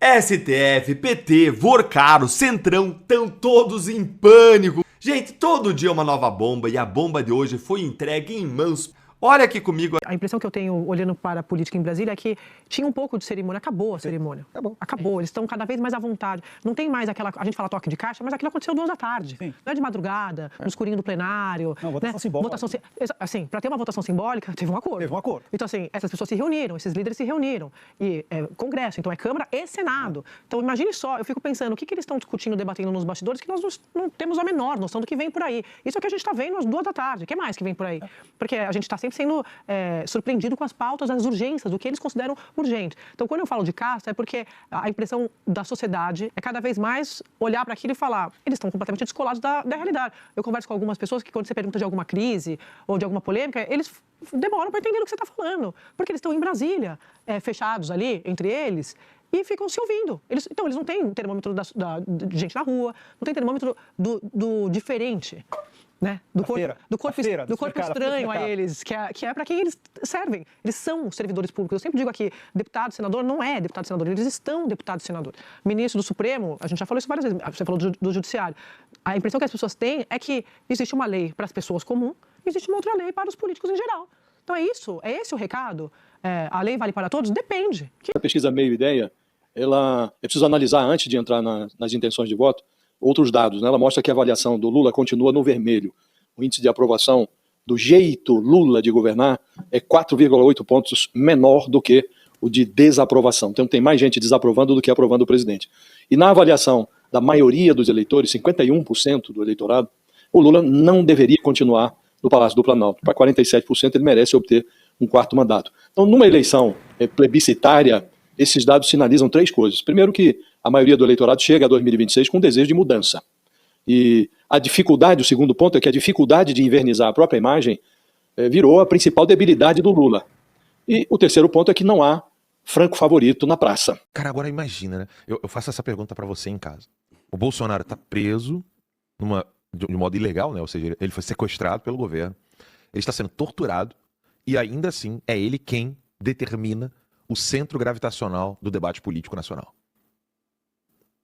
STF, PT, Vorcaro, Centrão, estão todos em pânico. Gente, todo dia uma nova bomba e a bomba de hoje foi entregue em mãos. Olha aqui comigo. A impressão que eu tenho olhando para a política em Brasília é que tinha um pouco de cerimônia. Acabou a cerimônia. Acabou. Eles estão cada vez mais à vontade. Não tem mais aquela... A gente fala toque de caixa, mas aquilo aconteceu 2 da tarde. Sim. Não é de madrugada, no escurinho do plenário. Não, votação simbólica. Assim, para ter uma votação simbólica, teve um acordo. Teve um acordo. Então, assim, essas pessoas se reuniram, esses líderes se reuniram. E é Congresso, então é Câmara e Senado. Então, imagine só, eu fico pensando, o que eles estão discutindo, debatendo nos bastidores, que nós não temos a menor noção do que vem por aí. Isso é o que a gente está vendo às 2 da tarde. O que mais que vem por aí? Porque a gente está sempre sendo... surpreendido com as pautas, as urgências, do que eles consideram urgente. Então, quando eu falo de casta, é porque a impressão da sociedade é cada vez mais olhar para aquilo e falar, eles estão completamente descolados da realidade. Eu converso com algumas pessoas que, quando você pergunta de alguma crise ou de alguma polêmica, eles demoram para entender o que você está falando, porque eles estão em Brasília, fechados ali, entre eles, e ficam se ouvindo. Então, eles não têm termômetro de gente na rua, não tem termômetro do diferente. Né? Do corpo estranho a eles, que é para quem eles servem. Eles são servidores públicos. Eu sempre digo aqui, deputado, senador, não é deputado, senador. Eles estão deputado e senador. Ministro do Supremo, a gente já falou isso várias vezes, você falou do Judiciário. A impressão que as pessoas têm é que existe uma lei para as pessoas comuns e existe uma outra lei para os políticos em geral. Então é esse o recado. A lei vale para todos? Depende. A pesquisa Meio Ideia, é preciso analisar, antes de entrar nas intenções de voto, outros dados, né? Ela mostra que a avaliação do Lula continua no vermelho. O índice de aprovação do jeito Lula de governar é 4,8 pontos menor do que o de desaprovação. Então tem mais gente desaprovando do que aprovando o presidente. E na avaliação da maioria dos eleitores, 51% do eleitorado, o Lula não deveria continuar no Palácio do Planalto. Para 47% ele merece obter um 4º mandato. Então numa eleição plebiscitária, esses dados sinalizam 3 coisas. Primeiro que a maioria do eleitorado chega a 2026 com desejo de mudança. E a dificuldade, o segundo ponto, é que a dificuldade de invernizar a própria imagem virou a principal debilidade do Lula. E o terceiro ponto é que não há franco favorito na praça. Cara, agora imagina, né? Eu faço essa pergunta pra você em casa. O Bolsonaro tá preso de modo ilegal, né? Ou seja, ele foi sequestrado pelo governo. Ele está sendo torturado e ainda assim é ele quem determina o centro gravitacional do debate político nacional.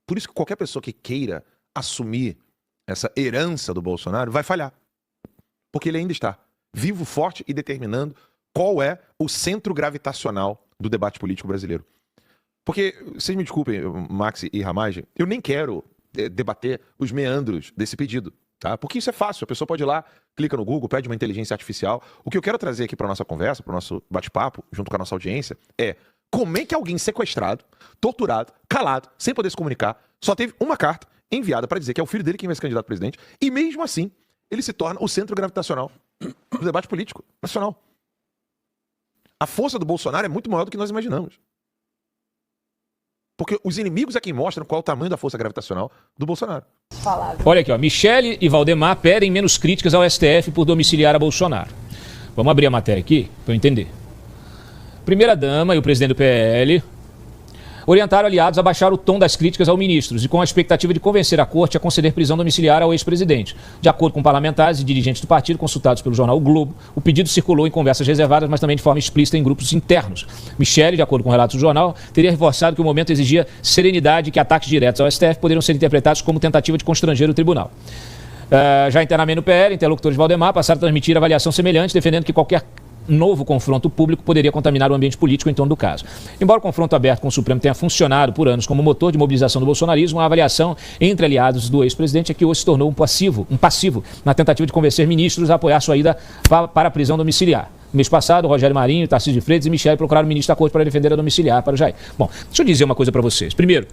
Por isso que qualquer pessoa que queira assumir essa herança do Bolsonaro vai falhar. Porque ele ainda está vivo, forte e determinando qual é o centro gravitacional do debate político brasileiro. Porque, vocês me desculpem, Max e Ramage, eu nem quero debater os meandros desse pedido, tá? Porque isso é fácil, a pessoa pode ir lá, clica no Google, pede uma inteligência artificial. O que eu quero trazer aqui para nossa conversa, para o nosso bate-papo, junto com a nossa audiência, é como é que alguém sequestrado, torturado, calado, sem poder se comunicar, só teve uma carta enviada para dizer que é o filho dele quem vai ser candidato a presidente, e mesmo assim, ele se torna o centro gravitacional do debate político nacional. A força do Bolsonaro é muito maior do que nós imaginamos. Porque os inimigos é quem mostram qual é o tamanho da força gravitacional do Bolsonaro. Olha aqui, ó, Michele e Valdemar pedem menos críticas ao STF por domiciliar a Bolsonaro. Vamos abrir a matéria aqui para eu entender. Primeira-dama e o presidente do PL orientaram aliados a baixar o tom das críticas aos ministros e com a expectativa de convencer a corte a conceder prisão domiciliar ao ex-presidente. De acordo com parlamentares e dirigentes do partido consultados pelo jornal O Globo, o pedido circulou em conversas reservadas, mas também de forma explícita em grupos internos. Michele, de acordo com relatos do jornal, teria reforçado que o momento exigia serenidade e que ataques diretos ao STF poderiam ser interpretados como tentativa de constranger o tribunal. Já internamente no PL, interlocutores de Valdemar passaram a transmitir avaliação semelhante, defendendo que qualquer novo confronto público poderia contaminar o ambiente político em torno do caso. Embora o confronto aberto com o Supremo tenha funcionado por anos como motor de mobilização do bolsonarismo, a avaliação entre aliados do ex-presidente é que hoje se tornou um passivo na tentativa de convencer ministros a apoiar sua ida para a prisão domiciliar. No mês passado, Rogério Marinho, Tarcísio de Freitas e Michele procuraram o ministro da Corte para defender a domiciliar para o Jair. Bom, deixa eu dizer uma coisa para vocês. Primeiro,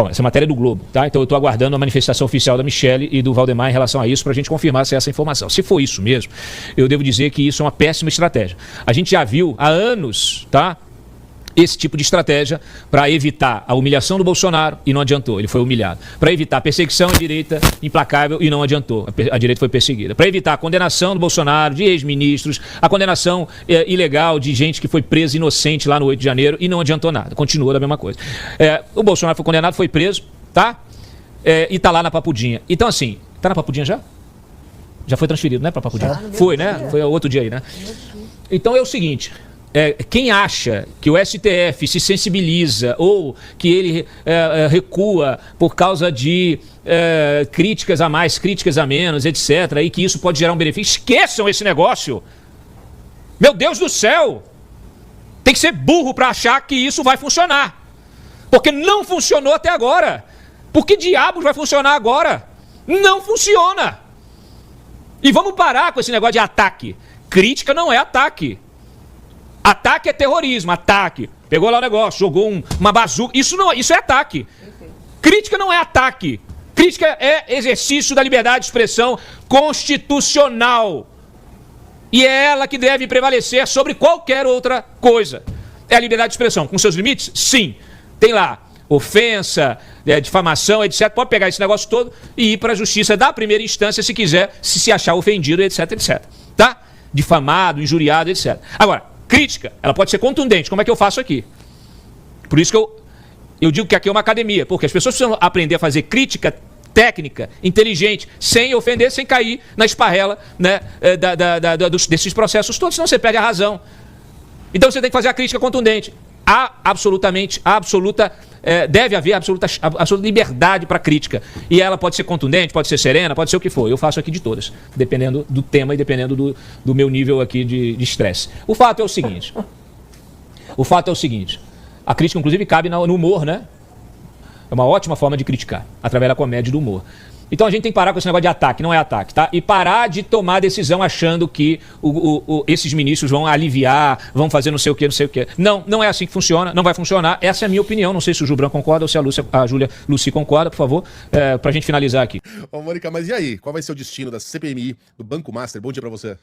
essa matéria é do Globo, tá? Então eu estou aguardando a manifestação oficial da Michele e do Valdemar em relação a isso para a gente confirmar se é essa informação. Se for isso mesmo, eu devo dizer que isso é uma péssima estratégia. A gente já viu há anos, tá? Esse tipo de estratégia para evitar a humilhação do Bolsonaro e não adiantou, ele foi humilhado. Para evitar a perseguição à direita implacável e não adiantou, a direita foi perseguida. Para evitar a condenação do Bolsonaro, de ex-ministros, a condenação ilegal de gente que foi presa inocente lá no 8 de janeiro e não adiantou nada, continua da mesma coisa. O Bolsonaro foi condenado, foi preso, tá? E tá lá na Papudinha. Então assim, tá na Papudinha já? Já foi transferido, né, para Papudinha? Foi, né? Foi outro dia aí, né? Então é o seguinte... quem acha que o STF se sensibiliza ou que ele recua por causa de críticas a mais, críticas a menos, etc., e que isso pode gerar um benefício, esqueçam esse negócio. Meu Deus do céu! Tem que ser burro para achar que isso vai funcionar. Porque não funcionou até agora. Por que diabos vai funcionar agora? Não funciona. E vamos parar com esse negócio de ataque. Crítica não é ataque. Ataque é terrorismo, ataque. Pegou lá o negócio, jogou uma bazuca. Isso é ataque. Crítica não é ataque. Crítica é exercício da liberdade de expressão constitucional. E é ela que deve prevalecer sobre qualquer outra coisa. É a liberdade de expressão. Com seus limites? Sim. Tem lá ofensa, difamação, etc. Pode pegar esse negócio todo e ir para a justiça da primeira instância se quiser, se achar ofendido, etc, etc. Tá? Difamado, injuriado, etc. Agora, crítica, ela pode ser contundente. Como é que eu faço aqui? Por isso que eu digo que aqui é uma academia, porque as pessoas precisam aprender a fazer crítica técnica, inteligente, sem ofender, sem cair na esparrela, né, desses processos todos, senão você perde a razão. Então você tem que fazer a crítica contundente. Deve haver absoluta liberdade para crítica. E ela pode ser contundente, pode ser serena, pode ser o que for. Eu faço aqui de todas, dependendo do tema e dependendo do meu nível aqui de estresse. O fato é o seguinte, a crítica inclusive cabe no humor, né? É uma ótima forma de criticar, através da comédia e do humor. Então a gente tem que parar com esse negócio de ataque, não é ataque, tá? E parar de tomar decisão achando que esses ministros vão aliviar, vão fazer não sei o que, não sei o que. Não é assim que funciona, não vai funcionar. Essa é a minha opinião, não sei se o Gilbran concorda ou se a Júlia Lucy concorda, por favor, pra gente finalizar aqui. Ô, Mônica, mas e aí? Qual vai ser o destino da CPMI, do Banco Master? Bom dia pra você.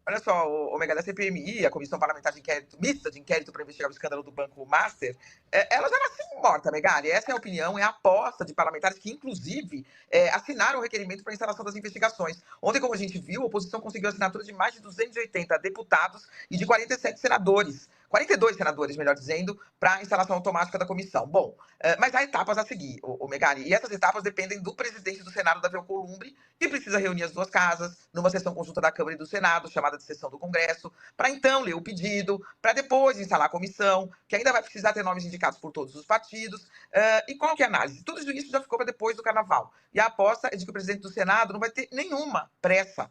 Olha só, o Omega, da CPMI, a Comissão Parlamentar de Inquérito, mista de inquérito para investigar o escândalo do Banco Master, ela já nasceu morta, Megali. Essa é a opinião, é a aposta de parlamentares que, inclusive, assinaram o requerimento para a instalação das investigações. Ontem, como a gente viu, a oposição conseguiu assinatura de mais de 280 deputados e de 47 senadores. 42 senadores, melhor dizendo, para a instalação automática da comissão. Bom, mas há etapas a seguir, o Megali, e essas etapas dependem do presidente do Senado, Davi Alcolumbre, que precisa reunir as duas casas numa sessão conjunta da Câmara e do Senado, chamada de sessão do Congresso, para então ler o pedido, para depois instalar a comissão, que ainda vai precisar ter nomes indicados por todos os partidos. E qual que é a análise? Tudo isso já ficou para depois do Carnaval. E a aposta é de que o presidente do Senado não vai ter nenhuma pressa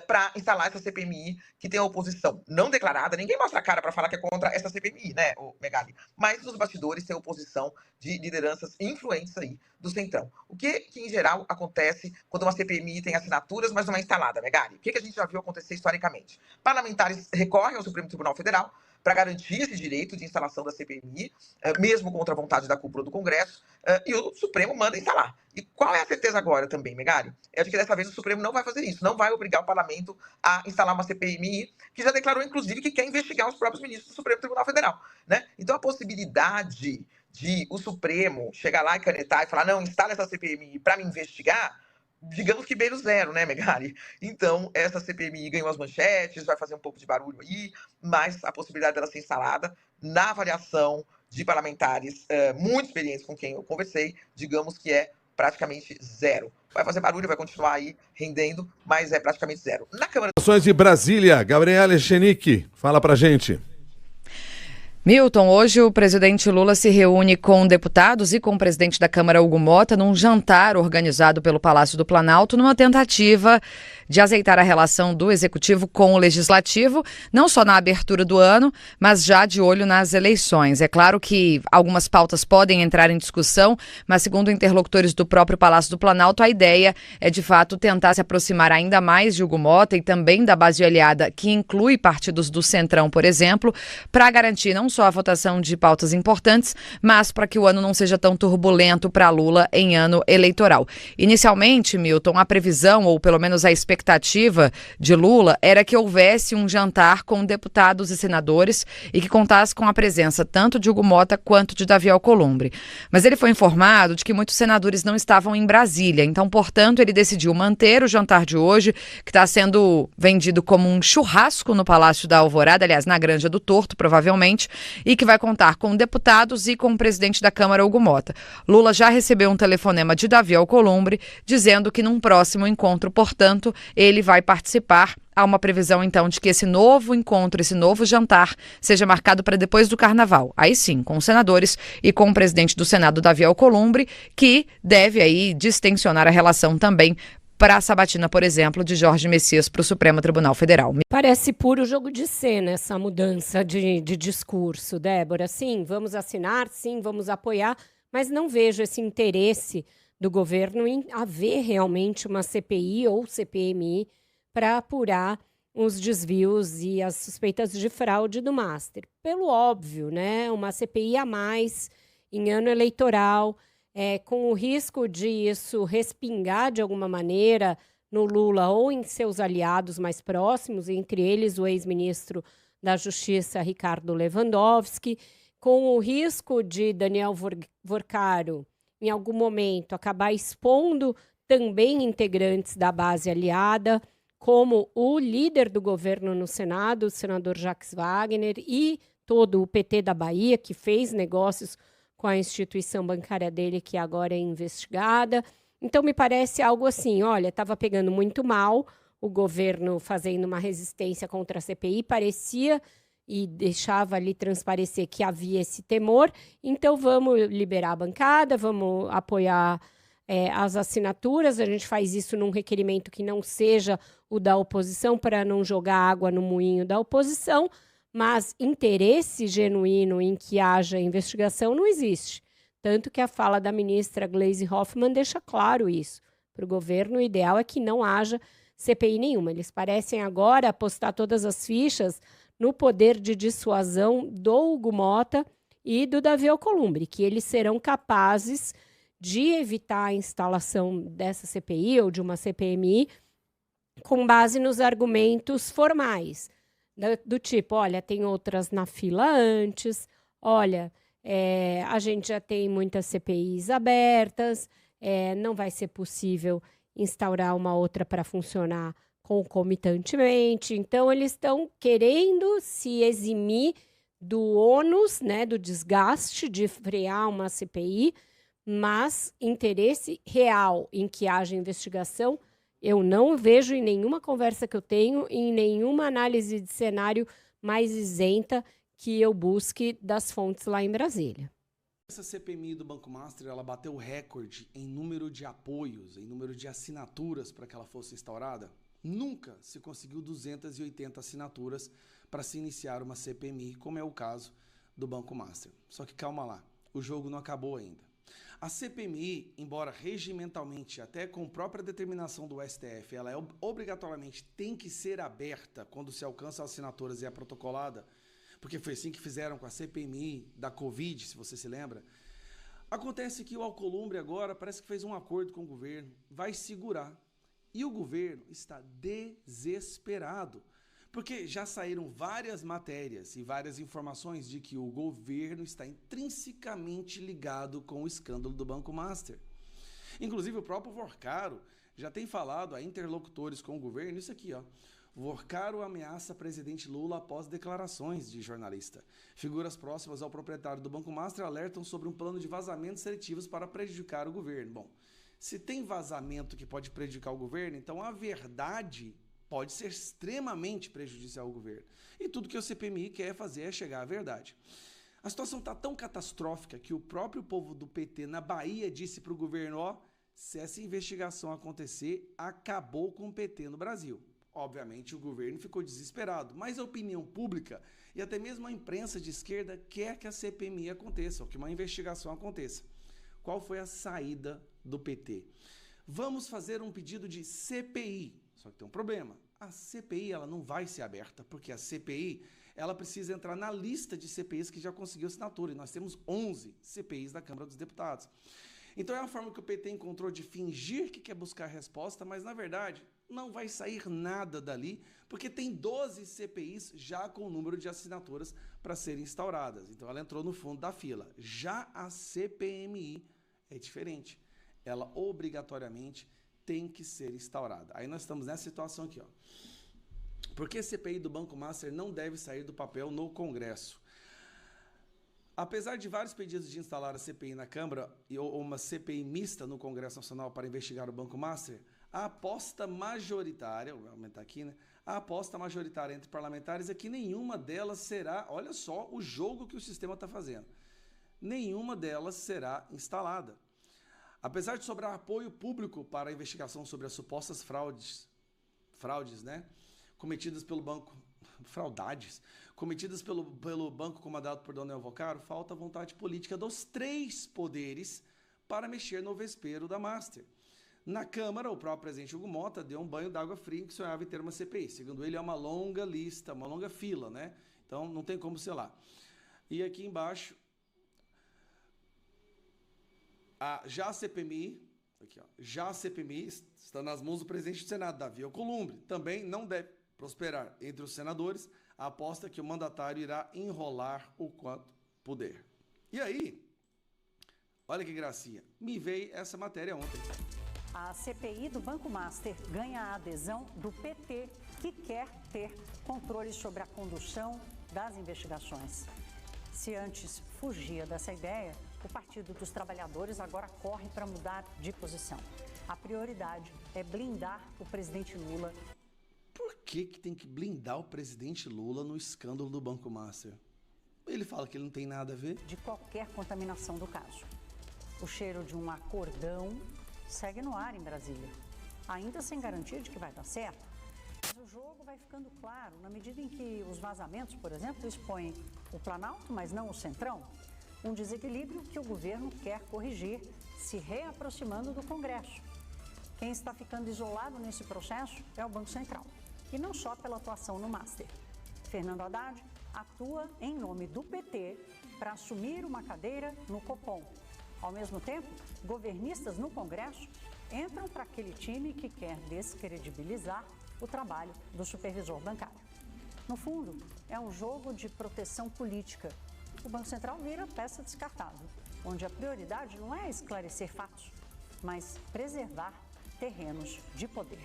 para instalar essa CPMI que tem a oposição não declarada. Ninguém mostra a cara para falar que é contra essa CPMI, né, Megali? Mas nos bastidores tem oposição de lideranças influentes aí do Centrão. O que em geral acontece quando uma CPMI tem assinaturas, mas não é instalada, Megali? O que a gente já viu acontecer historicamente? Parlamentares recorrem ao Supremo Tribunal Federal para garantir esse direito de instalação da CPMI, mesmo contra a vontade da cúpula do Congresso, e o Supremo manda instalar. E qual é a certeza agora também, Megali? É de que dessa vez o Supremo não vai fazer isso, não vai obrigar o parlamento a instalar uma CPMI, que já declarou, inclusive, que quer investigar os próprios ministros do Supremo Tribunal Federal, né? Então a possibilidade de o Supremo chegar lá e canetar e falar, não, instala essa CPMI para me investigar, digamos que beira o zero, né, Megali? Então, essa CPMI ganhou as manchetes, vai fazer um pouco de barulho aí, mas a possibilidade dela ser instalada, na avaliação de parlamentares muito experientes com quem eu conversei, digamos que é praticamente zero. Vai fazer barulho, vai continuar aí rendendo, mas é praticamente zero. Na Câmara... Ações de Brasília, Gabriela Echenique, fala pra gente. Milton, hoje o presidente Lula se reúne com deputados e com o presidente da Câmara, Hugo Motta, num jantar organizado pelo Palácio do Planalto, numa tentativa de azeitar a relação do Executivo com o Legislativo, não só na abertura do ano, mas já de olho nas eleições. É claro que algumas pautas podem entrar em discussão, mas segundo interlocutores do próprio Palácio do Planalto, a ideia é, de fato, tentar se aproximar ainda mais de Hugo Motta e também da base aliada, que inclui partidos do Centrão, por exemplo, para garantir não só a votação de pautas importantes, mas para que o ano não seja tão turbulento para Lula em ano eleitoral. Inicialmente, Milton, a previsão, ou pelo menos a expectativa de Lula, era que houvesse um jantar com deputados e senadores e que contasse com a presença tanto de Hugo Motta quanto de Davi Alcolumbre. Mas ele foi informado de que muitos senadores não estavam em Brasília, então, portanto, ele decidiu manter o jantar de hoje, que está sendo vendido como um churrasco no Palácio da Alvorada, aliás, na Granja do Torto, provavelmente, e que vai contar com deputados e com o presidente da Câmara, Hugo Motta. Lula já recebeu um telefonema de Davi Alcolumbre dizendo que num próximo encontro, portanto, ele vai participar. Há uma previsão, então, de que esse novo encontro, esse novo jantar, seja marcado para depois do Carnaval. Aí sim, com os senadores e com o presidente do Senado, Davi Alcolumbre, que deve aí distensionar a relação também para a sabatina, por exemplo, de Jorge Messias para o Supremo Tribunal Federal. Parece puro jogo de cena essa mudança de discurso, Débora. Sim, vamos assinar, sim, vamos apoiar, mas não vejo esse interesse do governo em haver realmente uma CPI ou CPMI para apurar os desvios e as suspeitas de fraude do Master. Pelo óbvio, né? Uma CPI a mais em ano eleitoral, com o risco de isso respingar de alguma maneira no Lula ou em seus aliados mais próximos, entre eles o ex-ministro da Justiça, Ricardo Lewandowski, com o risco de Daniel Vorcaro, em algum momento, acabar expondo também integrantes da base aliada, como o líder do governo no Senado, o senador Jacques Wagner, e todo o PT da Bahia, que fez negócios com a instituição bancária dele, que agora é investigada. Então, me parece algo assim, olha, estava pegando muito mal, o governo fazendo uma resistência contra a CPI, parecia e deixava ali transparecer que havia esse temor, então vamos liberar a bancada, vamos apoiar as assinaturas, a gente faz isso num requerimento que não seja o da oposição, para não jogar água no moinho da oposição, mas interesse genuíno em que haja investigação não existe. Tanto que a fala da ministra Gleisi Hoffmann deixa claro isso. Para o governo, o ideal é que não haja CPI nenhuma. Eles parecem agora apostar todas as fichas no poder de dissuasão do Hugo Mota e do Davi Alcolumbre, que eles serão capazes de evitar a instalação dessa CPI ou de uma CPMI com base nos argumentos formais. Do tipo, olha, tem outras na fila antes, olha, a gente já tem muitas CPIs abertas, não vai ser possível instaurar uma outra para funcionar concomitantemente. Então, eles estão querendo se eximir do ônus, né, do desgaste de frear uma CPI, mas interesse real em que haja investigação eu não vejo em nenhuma conversa que eu tenho, em nenhuma análise de cenário mais isenta que eu busque das fontes lá em Brasília. Essa CPMI do Banco Master, ela bateu o recorde em número de apoios, em número de assinaturas para que ela fosse instaurada. Nunca se conseguiu 280 assinaturas para se iniciar uma CPMI, como é o caso do Banco Master. Só que calma lá, o jogo não acabou ainda. A CPMI, embora regimentalmente, até com própria determinação do STF, ela obrigatoriamente tem que ser aberta quando se alcançam assinaturas e é protocolada, porque foi assim que fizeram com a CPMI da Covid, se você se lembra. Acontece que o Alcolumbre agora parece que fez um acordo com o governo, vai segurar. E o governo está desesperado, porque já saíram várias matérias e várias informações de que o governo está intrinsecamente ligado com o escândalo do Banco Master. Inclusive, o próprio Vorcaro já tem falado a interlocutores com o governo, isso aqui, ó. Vorcaro ameaça presidente Lula após declarações de jornalista. Figuras próximas ao proprietário do Banco Master alertam sobre um plano de vazamentos seletivos para prejudicar o governo. Bom, se tem vazamento que pode prejudicar o governo, então a verdade pode ser extremamente prejudicial ao governo. E tudo que o CPMI quer fazer é chegar à verdade. A situação está tão catastrófica que o próprio povo do PT na Bahia disse para o governo, ó, se essa investigação acontecer, acabou com o PT no Brasil. Obviamente o governo ficou desesperado, mas a opinião pública e até mesmo a imprensa de esquerda quer que a CPMI aconteça, ou que uma investigação aconteça. Qual foi a saída do PT? Vamos fazer um pedido de CPI. Só que tem um problema. A CPI ela não vai ser aberta, porque a CPI ela precisa entrar na lista de CPIs que já conseguiu assinatura. E nós temos 11 CPIs da Câmara dos Deputados. Então é a forma que o PT encontrou de fingir que quer buscar resposta, mas na verdade não vai sair nada dali, porque tem 12 CPIs já com o número de assinaturas para serem instauradas. Então ela entrou no fundo da fila. Já a CPMI é diferente. Ela obrigatoriamente tem que ser instaurada. Aí nós estamos nessa situação aqui, ó. Por que a CPI do Banco Master não deve sair do papel no Congresso? Apesar de vários pedidos de instalar a CPI na Câmara ou uma CPI mista no Congresso Nacional para investigar o Banco Master, A aposta majoritária, vou aumentar aqui, né? A aposta majoritária entre parlamentares é que nenhuma delas será, olha só o jogo que o sistema está fazendo, nenhuma delas será instalada. Apesar de sobrar apoio público para a investigação sobre as supostas fraudes, né? Cometidas pelo banco, cometidas pelo banco comandado por Dona Elvocaro, falta vontade política dos 3 poderes para mexer no vespeiro da Master. Na Câmara, o próprio presidente Hugo Mota deu um banho d'água fria que sonhava em ter uma CPI. Segundo ele, é uma longa lista, uma longa fila, né? Então, não tem como selar. E aqui embaixo, já a CPMI está nas mãos do presidente do Senado, Davi Alcolumbre. Também não deve prosperar entre os senadores a aposta que o mandatário irá enrolar o quanto puder. E aí, olha que gracinha, me veio essa matéria ontem. A CPI do Banco Master ganha a adesão do PT, que quer ter controle sobre a condução das investigações. Se antes fugia dessa ideia, o Partido dos Trabalhadores agora corre para mudar de posição. A prioridade é blindar o presidente Lula. Por que tem que blindar o presidente Lula no escândalo do Banco Master? Ele fala que ele não tem nada a ver. De qualquer contaminação do caso. O cheiro de um acordão segue no ar em Brasília, ainda sem garantia de que vai dar certo. Mas o jogo vai ficando claro na medida em que os vazamentos, por exemplo, expõem o Planalto, mas não o Centrão. Um desequilíbrio que o governo quer corrigir, se reaproximando do Congresso. Quem está ficando isolado nesse processo é o Banco Central. E não só pela atuação no Master. Fernando Haddad atua em nome do PT para assumir uma cadeira no Copom. Ao mesmo tempo, governistas no Congresso entram para aquele time que quer descredibilizar o trabalho do supervisor bancário. No fundo, é um jogo de proteção política. O Banco Central vira peça descartável, onde a prioridade não é esclarecer fatos, mas preservar terrenos de poder.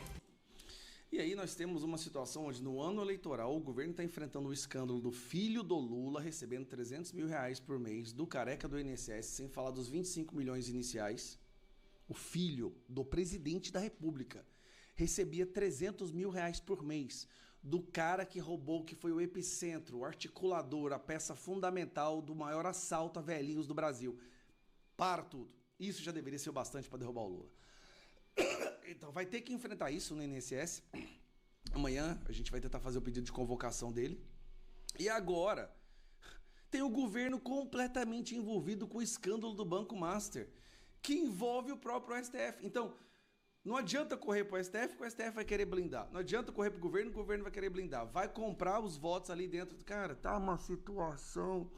E aí nós temos uma situação onde no ano eleitoral o governo está enfrentando o escândalo do filho do Lula recebendo 300 mil reais por mês do careca do INSS, sem falar dos 25 milhões iniciais. O filho do presidente da República recebia 300 mil reais por mês do cara que roubou, que foi o epicentro, o articulador, a peça fundamental do maior assalto a velhinhos do Brasil. Para tudo. Isso já deveria ser o bastante para derrubar o Lula. Então vai ter que enfrentar isso no INSS. Amanhã a gente vai tentar fazer o pedido de convocação dele. E agora tem o governo completamente envolvido com o escândalo do Banco Master, que envolve o próprio STF. Então não adianta correr para o STF, que o STF vai querer blindar. Não adianta correr para o governo vai querer blindar. Vai comprar os votos ali dentro. Cara, tá uma situação.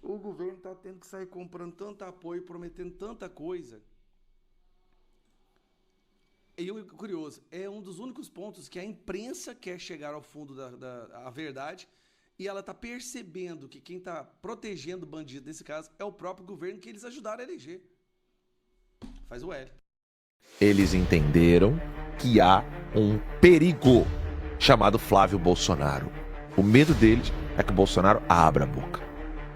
O governo tá tendo que sair comprando tanto apoio, prometendo tanta coisa. E o curioso, é um dos únicos pontos que a imprensa quer chegar ao fundo da verdade, e ela está percebendo que quem está protegendo o bandido nesse caso é o próprio governo que eles ajudaram a eleger. Faz o L. Eles entenderam que há um perigo chamado Flávio Bolsonaro. O medo deles é que o Bolsonaro abra a boca.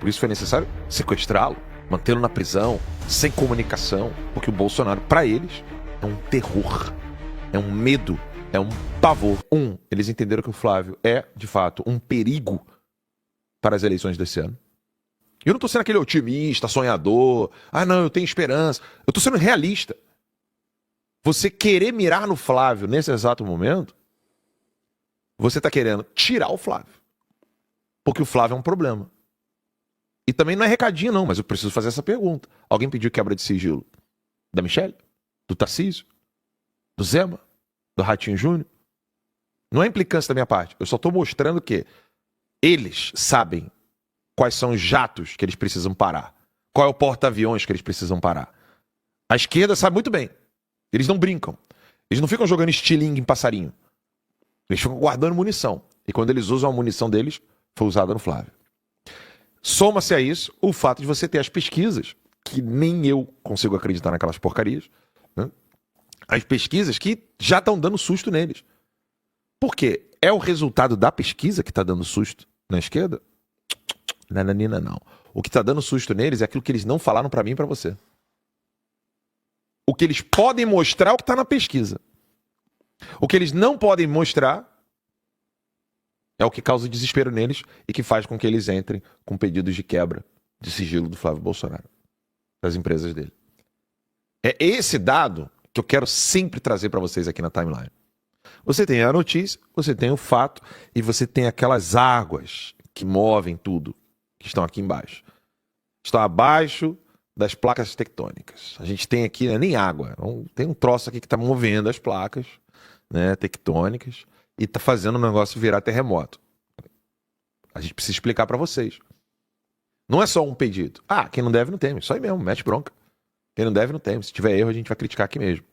Por isso foi necessário sequestrá-lo, mantê-lo na prisão, sem comunicação, porque o Bolsonaro, para eles, é um terror, é um medo, é um pavor. Eles entenderam que o Flávio é, de fato, um perigo para as eleições desse ano. Eu não estou sendo aquele otimista, sonhador. Ah, não, eu tenho esperança. Eu estou sendo realista. Você querer mirar no Flávio nesse exato momento, você está querendo tirar o Flávio. Porque o Flávio é um problema. E também não é recadinho, não, mas eu preciso fazer essa pergunta. Alguém pediu quebra de sigilo da Michelle? Do Tarcísio? Do Zema? Do Ratinho Júnior? Não é implicância da minha parte. Eu só estou mostrando que eles sabem quais são os jatos que eles precisam parar. Qual é o porta-aviões que eles precisam parar. A esquerda sabe muito bem. Eles não brincam. Eles não ficam jogando estilingue em passarinho. Eles ficam guardando munição. E quando eles usam a munição deles, foi usada no Flávio. Soma-se a isso o fato de você ter as pesquisas, que nem eu consigo acreditar naquelas porcarias, né? As pesquisas que já estão dando susto neles. Por quê? É o resultado da pesquisa que está dando susto na esquerda? Nananina, não. O que está dando susto neles é aquilo que eles não falaram para mim e para você. O que eles podem mostrar é o que está na pesquisa. O que eles não podem mostrar é o que causa desespero neles e que faz com que eles entrem com pedidos de quebra de sigilo do Flávio Bolsonaro, das empresas dele. É esse dado que eu quero sempre trazer para vocês aqui na timeline. Você tem a notícia, você tem o fato e você tem aquelas águas que movem tudo, que estão aqui embaixo. Estão abaixo das placas tectônicas. A gente tem aqui, nem água, tem um troço aqui que está movendo as placas, né, tectônicas e está fazendo o negócio virar terremoto. A gente precisa explicar para vocês. Não é só um pedido. Ah, quem não deve não teme. Só aí mesmo, mete bronca. Quem não deve não teme. Se tiver erro, a gente vai criticar aqui mesmo.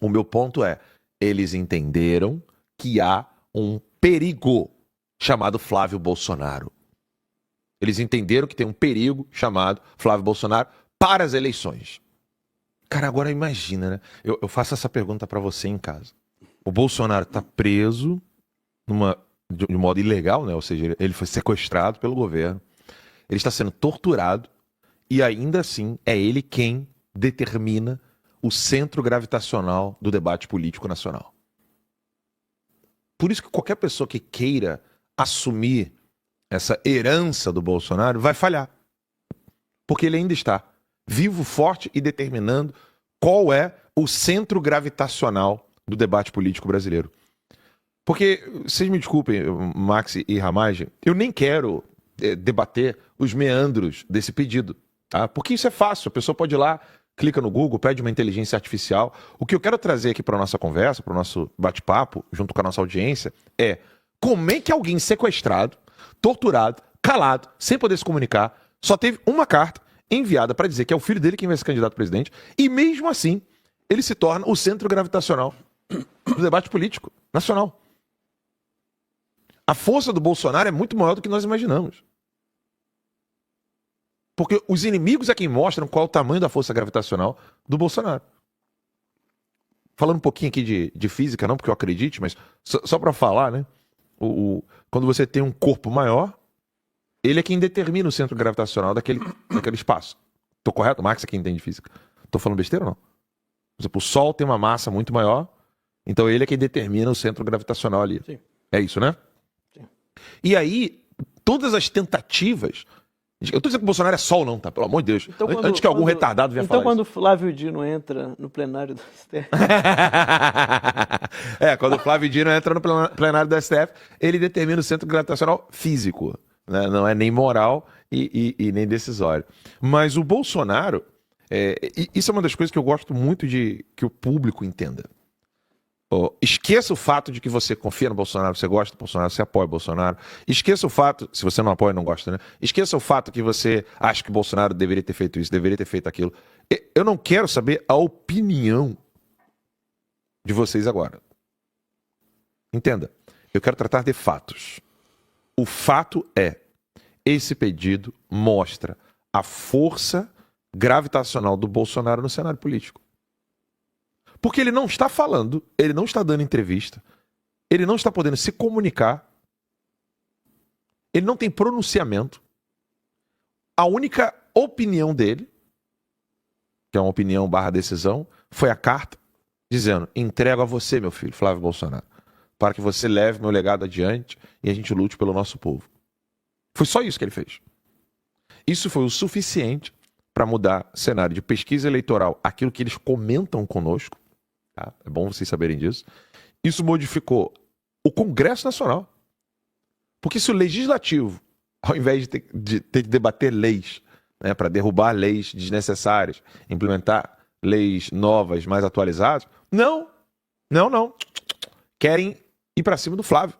O meu ponto é, eles entenderam que há um perigo chamado Flávio Bolsonaro. Eles entenderam que tem um perigo chamado Flávio Bolsonaro para as eleições. Cara, agora imagina, né? Eu faço essa pergunta para você em casa. O Bolsonaro está preso de modo ilegal, né? Ou seja, ele foi sequestrado pelo governo. Ele está sendo torturado e ainda assim é ele quem determina o centro gravitacional do debate político nacional. Por isso que qualquer pessoa que queira assumir essa herança do Bolsonaro vai falhar. Porque ele ainda está vivo, forte e determinando qual é o centro gravitacional do debate político brasileiro. Porque, vocês me desculpem, Max e Ramage, eu nem quero debater os meandros desse pedido, tá? Porque isso é fácil, a pessoa pode ir lá, clica no Google, pede uma inteligência artificial. O que eu quero trazer aqui para a nossa conversa, para o nosso bate-papo, junto com a nossa audiência, é como é que alguém sequestrado, torturado, calado, sem poder se comunicar, só teve uma carta enviada para dizer que é o filho dele quem vai ser candidato a presidente, e mesmo assim, ele se torna o centro gravitacional do debate político nacional. A força do Bolsonaro é muito maior do que nós imaginamos. Porque os inimigos é quem mostram qual é o tamanho da força gravitacional do Bolsonaro. Falando um pouquinho aqui de física, não porque eu acredite, mas só para falar, né? Quando você tem um corpo maior, ele é quem determina o centro gravitacional daquele espaço. Tô correto? Max é quem entende física. Tô falando besteira ou não? Por exemplo, o Sol tem uma massa muito maior, então ele é quem determina o centro gravitacional ali. Sim. É isso, né? Sim. E aí, todas as tentativas... Eu tô dizendo que o Bolsonaro é Sol não, tá? Pelo amor de Deus. Então, Antes que algum retardado venha falar Então quando o isso. Flávio Dino entra no plenário do STF... Quando o Flávio Dino entra no plenário do STF, ele determina o centro gravitacional físico, né? Não é nem moral e nem decisório. Mas o Bolsonaro, isso é uma das coisas que eu gosto muito de que o público entenda. Esqueça o fato de que você confia no Bolsonaro, você gosta do Bolsonaro, você apoia o Bolsonaro. Esqueça o fato, se você não apoia, não gosta, né? Esqueça o fato que você acha que o Bolsonaro deveria ter feito isso, deveria ter feito aquilo. Eu não quero saber a opinião de vocês agora. Entenda, eu quero tratar de fatos. O fato é, esse pedido mostra a força gravitacional do Bolsonaro no cenário político. Porque ele não está falando, ele não está dando entrevista, ele não está podendo se comunicar, ele não tem pronunciamento. A única opinião dele, que é uma opinião / decisão, foi a carta dizendo: entrego a você, meu filho, Flávio Bolsonaro, para que você leve meu legado adiante e a gente lute pelo nosso povo. Foi só isso que ele fez. Isso foi o suficiente para mudar o cenário de pesquisa eleitoral, aquilo que eles comentam conosco. Tá? É bom vocês saberem disso. Isso modificou o Congresso Nacional. Porque se o Legislativo, ao invés de ter que debater leis, né, para derrubar leis desnecessárias, implementar leis novas, mais atualizadas, não. Querem ir para cima do Flávio,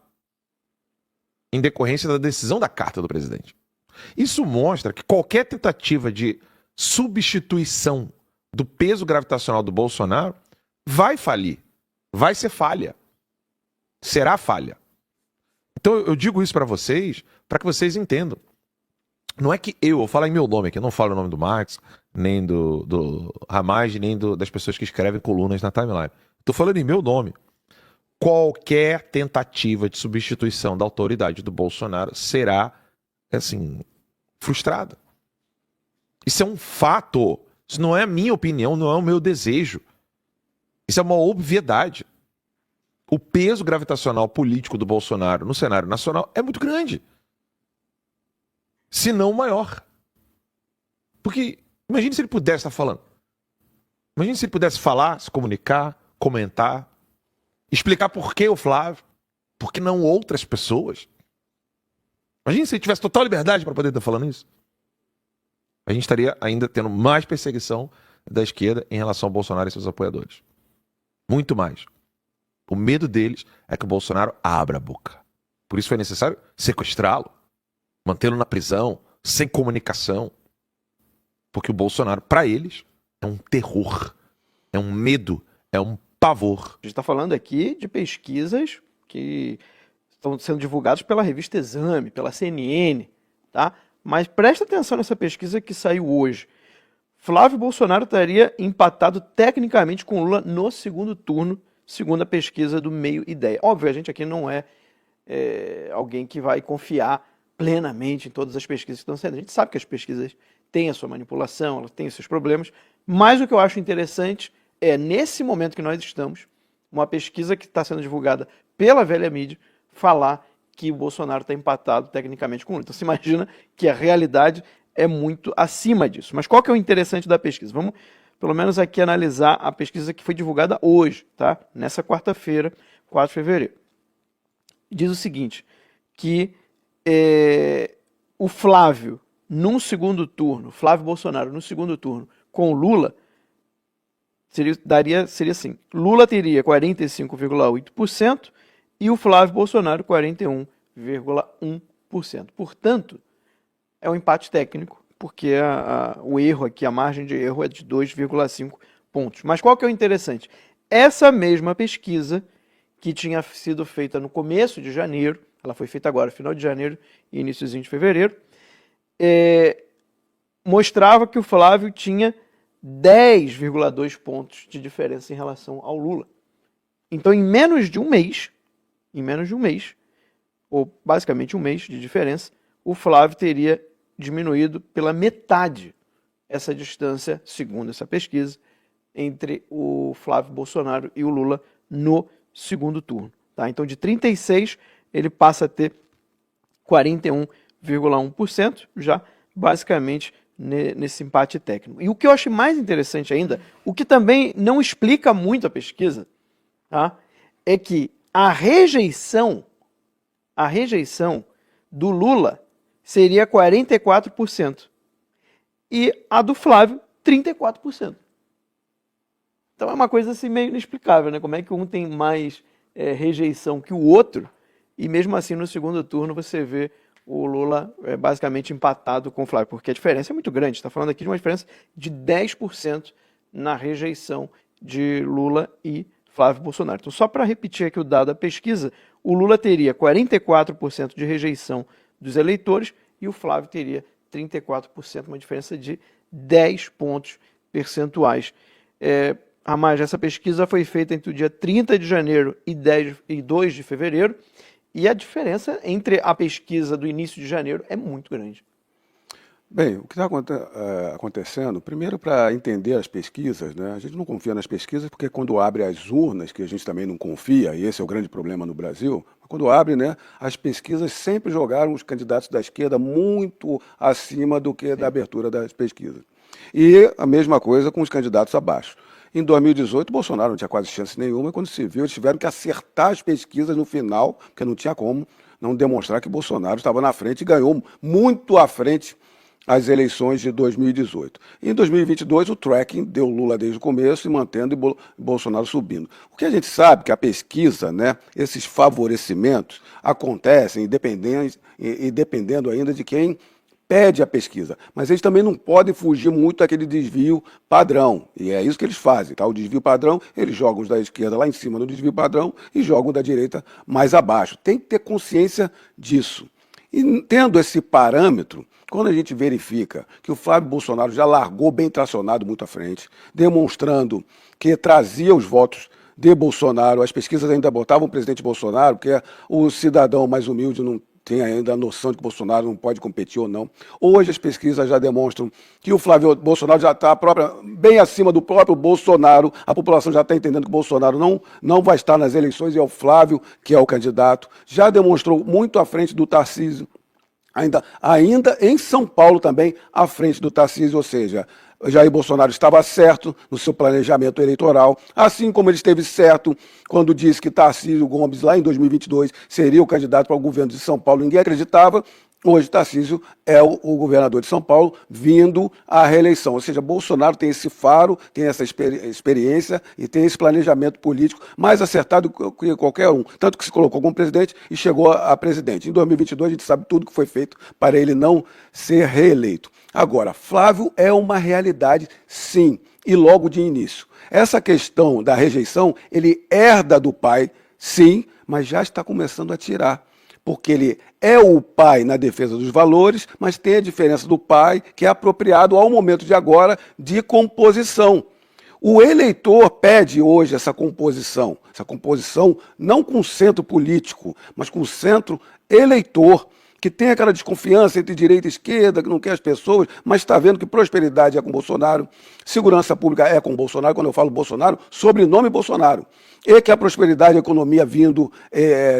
em decorrência da decisão da carta do presidente. Isso mostra que qualquer tentativa de substituição do peso gravitacional do Bolsonaro vai falir, vai ser falha, será falha. Então eu digo isso para vocês, para que vocês entendam. Não é que eu falo em meu nome aqui, eu não falo o nome do Marx, nem do Ramage, nem das pessoas que escrevem colunas na timeline. Estou falando em meu nome. Qualquer tentativa de substituição da autoridade do Bolsonaro será, assim, frustrada. Isso é um fato. Isso não é a minha opinião, não é o meu desejo. Isso é uma obviedade. O peso gravitacional político do Bolsonaro no cenário nacional é muito grande. Se não maior. Porque imagine se ele pudesse estar falando. Imagine se ele pudesse falar, se comunicar, comentar, explicar por que o Flávio, por que não outras pessoas. Imagine se ele tivesse total liberdade para poder estar falando isso. A gente estaria ainda tendo mais perseguição da esquerda em relação ao Bolsonaro e seus apoiadores. Muito mais. O medo deles é que o Bolsonaro abra a boca. Por isso foi necessário sequestrá-lo, mantê-lo na prisão, sem comunicação. Porque o Bolsonaro, para eles, é um terror, é um medo, é um pavor. A gente está falando aqui de pesquisas que estão sendo divulgadas pela revista Exame, pela CNN, tá? Mas presta atenção nessa pesquisa que saiu hoje. Flávio Bolsonaro estaria empatado tecnicamente com Lula no segundo turno, segundo a pesquisa do Meio Ideia. Óbvio, a gente aqui não é alguém que vai confiar plenamente em todas as pesquisas que estão saindo. A gente sabe que as pesquisas têm a sua manipulação, elas têm os seus problemas, mas o que eu acho interessante é, nesse momento que nós estamos, uma pesquisa que está sendo divulgada pela velha mídia, falar que o Bolsonaro está empatado tecnicamente com o Lula. Então, você imagina que a realidade é muito acima disso. Mas qual que é o interessante da pesquisa? Vamos, pelo menos aqui, analisar a pesquisa que foi divulgada hoje, tá? Nessa quarta-feira, 4 de fevereiro. Diz o seguinte, que o Flávio, num segundo turno, Flávio Bolsonaro, no segundo turno, com o Lula, seria assim, Lula teria 45,8%, e o Flávio Bolsonaro 41,1%. Portanto, é um empate técnico, porque o erro aqui, a margem de erro é de 2,5 pontos. Mas qual que é o interessante? Essa mesma pesquisa, que tinha sido feita no começo de janeiro, ela foi feita agora, final de janeiro e iníciozinho de fevereiro, mostrava que o Flávio tinha 10,2 pontos de diferença em relação ao Lula. Então, em menos de um mês, ou basicamente um mês de diferença, o Flávio teria diminuído pela metade essa distância, segundo essa pesquisa, entre o Flávio Bolsonaro e o Lula no segundo turno. Tá? Então, de 36, ele passa a ter 41,1%, já basicamente nesse empate técnico. E o que eu acho mais interessante ainda, o que também não explica muito a pesquisa, tá? É que a rejeição do Lula seria 44% e a do Flávio 34%. Então é uma coisa assim meio inexplicável, né? Como é que um tem mais rejeição que o outro e mesmo assim no segundo turno você vê o Lula basicamente empatado com o Flávio, porque a diferença é muito grande. Está falando aqui de uma diferença de 10% na rejeição de Lula e Flávio Bolsonaro. Então, só para repetir aqui o dado da pesquisa, o Lula teria 44% de rejeição dos eleitores e o Flávio teria 34%, uma diferença de 10 pontos percentuais. Mas essa pesquisa foi feita entre o dia 30 de janeiro e 2 de fevereiro, e a diferença entre a pesquisa do início de janeiro é muito grande. Bem, o que está acontecendo, primeiro para entender as pesquisas, né? A gente não confia nas pesquisas porque quando abre as urnas, que a gente também não confia, e esse é o grande problema no Brasil, quando abre, né, as pesquisas sempre jogaram os candidatos da esquerda muito acima do que da abertura das pesquisas. E a mesma coisa com os candidatos abaixo. Em 2018, Bolsonaro não tinha quase chance nenhuma, e quando se viu, eles tiveram que acertar as pesquisas no final, porque não tinha como não demonstrar que Bolsonaro estava na frente e ganhou muito à frente as eleições de 2018. E em 2022, o tracking deu Lula desde o começo e mantendo e Bolsonaro subindo. O que a gente sabe que a pesquisa, né, esses favorecimentos acontecem dependendo ainda de quem pede a pesquisa, mas eles também não podem fugir muito daquele desvio padrão, e é isso que eles fazem, tá? O desvio padrão, eles jogam os da esquerda lá em cima no desvio padrão e jogam da direita mais abaixo. Tem que ter consciência disso. E tendo esse parâmetro, quando a gente verifica que o Flávio Bolsonaro já largou bem tracionado muito à frente, demonstrando que trazia os votos de Bolsonaro, as pesquisas ainda botavam o presidente Bolsonaro, porque o cidadão mais humilde não tem ainda a noção de que Bolsonaro não pode competir ou não. Hoje as pesquisas já demonstram que o Flávio Bolsonaro já está bem acima do próprio Bolsonaro. A população já está entendendo que o Bolsonaro não vai estar nas eleições e é o Flávio que é o candidato. Já demonstrou muito à frente do Tarcísio. Ainda em São Paulo também, à frente do Tarcísio, ou seja, Jair Bolsonaro estava certo no seu planejamento eleitoral, assim como ele esteve certo quando disse que Tarcísio Gomes, lá em 2022, seria o candidato para o governo de São Paulo. Ninguém acreditava. Hoje, Tarcísio é o governador de São Paulo, vindo à reeleição. Ou seja, Bolsonaro tem esse faro, tem essa experiência e tem esse planejamento político mais acertado que qualquer um. Tanto que se colocou como presidente e chegou a presidente. Em 2022, a gente sabe tudo que foi feito para ele não ser reeleito. Agora, Flávio é uma realidade, sim, e logo de início. Essa questão da rejeição, ele herda do pai, sim, mas já está começando a tirar. Porque ele é o pai na defesa dos valores, mas tem a diferença do pai, que é apropriado ao momento de agora de composição. O eleitor pede hoje essa composição não com centro político, mas com centro eleitor, que tem aquela desconfiança entre direita e esquerda, que não quer as pessoas, mas está vendo que prosperidade é com Bolsonaro, segurança pública é com Bolsonaro, quando eu falo Bolsonaro, sobrenome Bolsonaro, e que a prosperidade, a economia vindo,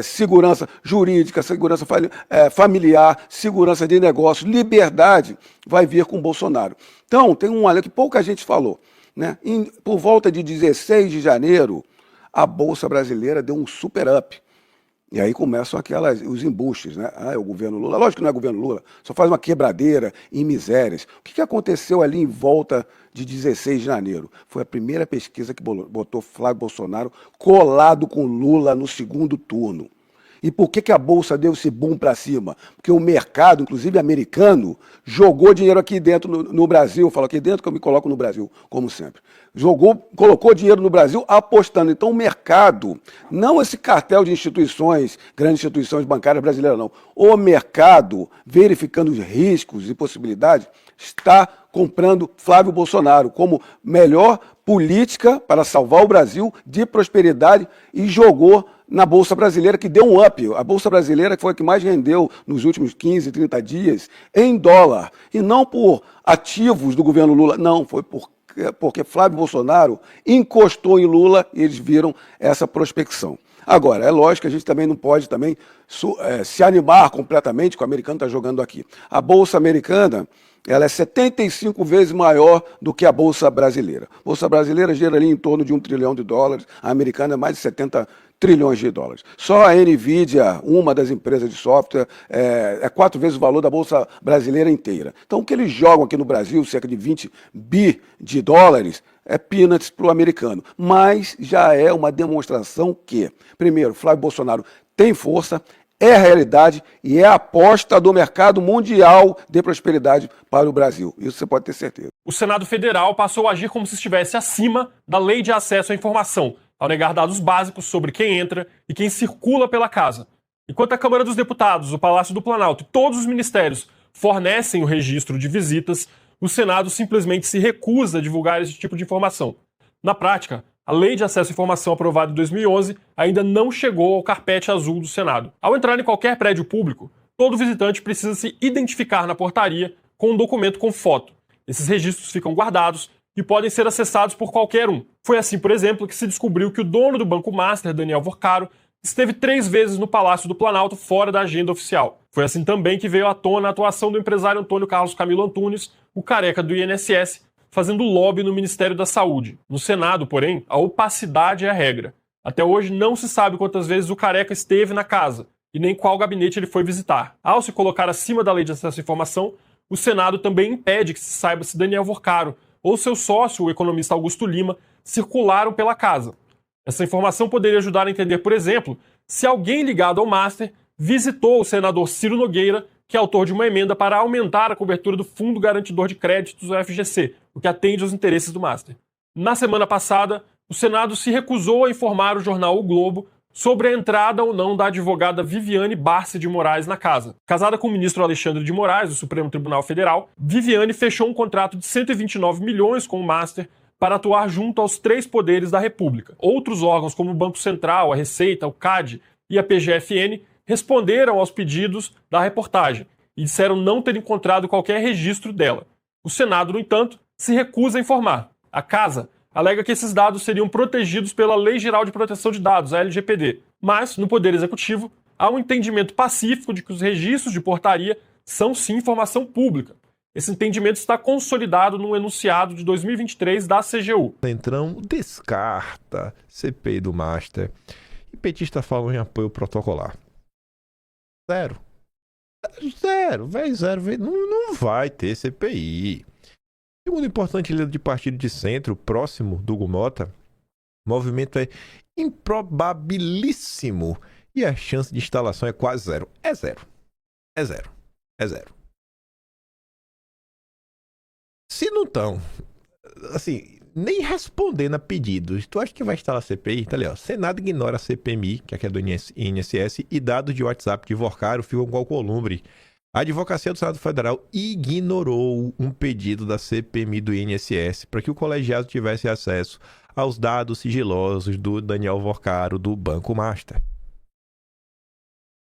segurança jurídica, segurança familiar, segurança de negócios, liberdade, vai vir com Bolsonaro. Então, tem um alerta que pouca gente falou, né? Por volta de 16 de janeiro, a Bolsa Brasileira deu um super up. E aí começam os embustes, né? Ah, é o governo Lula. Lógico que não é o governo Lula, só faz uma quebradeira em misérias. O que aconteceu ali em volta de 16 de janeiro? Foi a primeira pesquisa que botou Flávio Bolsonaro colado com Lula no segundo turno. E por que a Bolsa deu esse boom para cima? Porque o mercado, inclusive americano, jogou dinheiro aqui dentro no Brasil. Falo aqui dentro que eu me coloco no Brasil, como sempre. Colocou dinheiro no Brasil apostando. Então o mercado, não esse cartel de instituições, grandes instituições bancárias brasileiras, não. O mercado, verificando os riscos e possibilidades, está comprando Flávio Bolsonaro como melhor política para salvar o Brasil de prosperidade e jogou na Bolsa Brasileira, que deu um up. A Bolsa Brasileira foi a que mais rendeu nos últimos 15, 30 dias em dólar. E não por ativos do governo Lula, não, foi porque Flávio Bolsonaro encostou em Lula e eles viram essa prospecção. Agora, é lógico que a gente também não pode se animar completamente com o americano está jogando aqui. A Bolsa Americana, ela é 75 vezes maior do que a Bolsa Brasileira. A Bolsa Brasileira gira ali em torno de $1 trilhão, a americana é mais de 70 trilhões de dólares. Só a NVIDIA, uma das empresas de software, é 4 vezes o valor da Bolsa Brasileira inteira. Então, o que eles jogam aqui no Brasil, cerca de 20 bi de dólares, é peanuts para o americano. Mas já é uma demonstração que, primeiro, Flávio Bolsonaro tem força, é a realidade e é a aposta do mercado mundial de prosperidade para o Brasil. Isso você pode ter certeza. O Senado Federal passou a agir como se estivesse acima da Lei de Acesso à Informação, ao negar dados básicos sobre quem entra e quem circula pela casa. Enquanto a Câmara dos Deputados, o Palácio do Planalto e todos os ministérios fornecem o registro de visitas, o Senado simplesmente se recusa a divulgar esse tipo de informação. Na prática, a Lei de Acesso à Informação aprovada em 2011 ainda não chegou ao carpete azul do Senado. Ao entrar em qualquer prédio público, todo visitante precisa se identificar na portaria com um documento com foto. Esses registros ficam guardados e podem ser acessados por qualquer um. Foi assim, por exemplo, que se descobriu que o dono do Banco Master, Daniel Vorcaro, esteve 3 vezes no Palácio do Planalto fora da agenda oficial. Foi assim também que veio à tona a atuação do empresário Antônio Carlos Camilo Antunes, o careca do INSS, fazendo lobby no Ministério da Saúde. No Senado, porém, a opacidade é a regra. Até hoje não se sabe quantas vezes o careca esteve na casa e nem qual gabinete ele foi visitar. Ao se colocar acima da Lei de Acesso à Informação, o Senado também impede que se saiba se Daniel Vorcaro ou seu sócio, o economista Augusto Lima, circularam pela casa. Essa informação poderia ajudar a entender, por exemplo, se alguém ligado ao Master visitou o senador Ciro Nogueira, que é autor de uma emenda para aumentar a cobertura do Fundo Garantidor de Créditos, o FGC, o que atende aos interesses do Master. Na semana passada, o Senado se recusou a informar o jornal O Globo sobre a entrada ou não da advogada Viviane Barsi de Moraes na casa. Casada com o ministro Alexandre de Moraes, do Supremo Tribunal Federal, Viviane fechou um contrato de 129 milhões com o Master para atuar junto aos 3 poderes da República. Outros órgãos, como o Banco Central, a Receita, o CAD e a PGFN, responderam aos pedidos da reportagem e disseram não ter encontrado qualquer registro dela. O Senado, no entanto, se recusa a informar. A Casa alega que esses dados seriam protegidos pela Lei Geral de Proteção de Dados, a LGPD. Mas, no Poder Executivo, há um entendimento pacífico de que os registros de portaria são sim informação pública. Esse entendimento está consolidado no enunciado de 2023 da CGU. Centrão descarta CPI do Master e petista falam em apoio protocolar. Zero. Não vai ter CPI. Segundo importante líder de partido de centro, próximo do Hugo Mota, o movimento é improbabilíssimo e a chance de instalação é quase zero. É zero. Se não estão, assim, nem respondendo a pedidos, tu acha que vai instalar a CPI? Tá ali, ó. Senado ignora a CPMI, que é do INSS, e dados de WhatsApp de Vorcaro ficam com columbre. A Advocacia do Senado Federal ignorou um pedido da CPMI do INSS para que o colegiado tivesse acesso aos dados sigilosos do Daniel Vorcaro do Banco Master.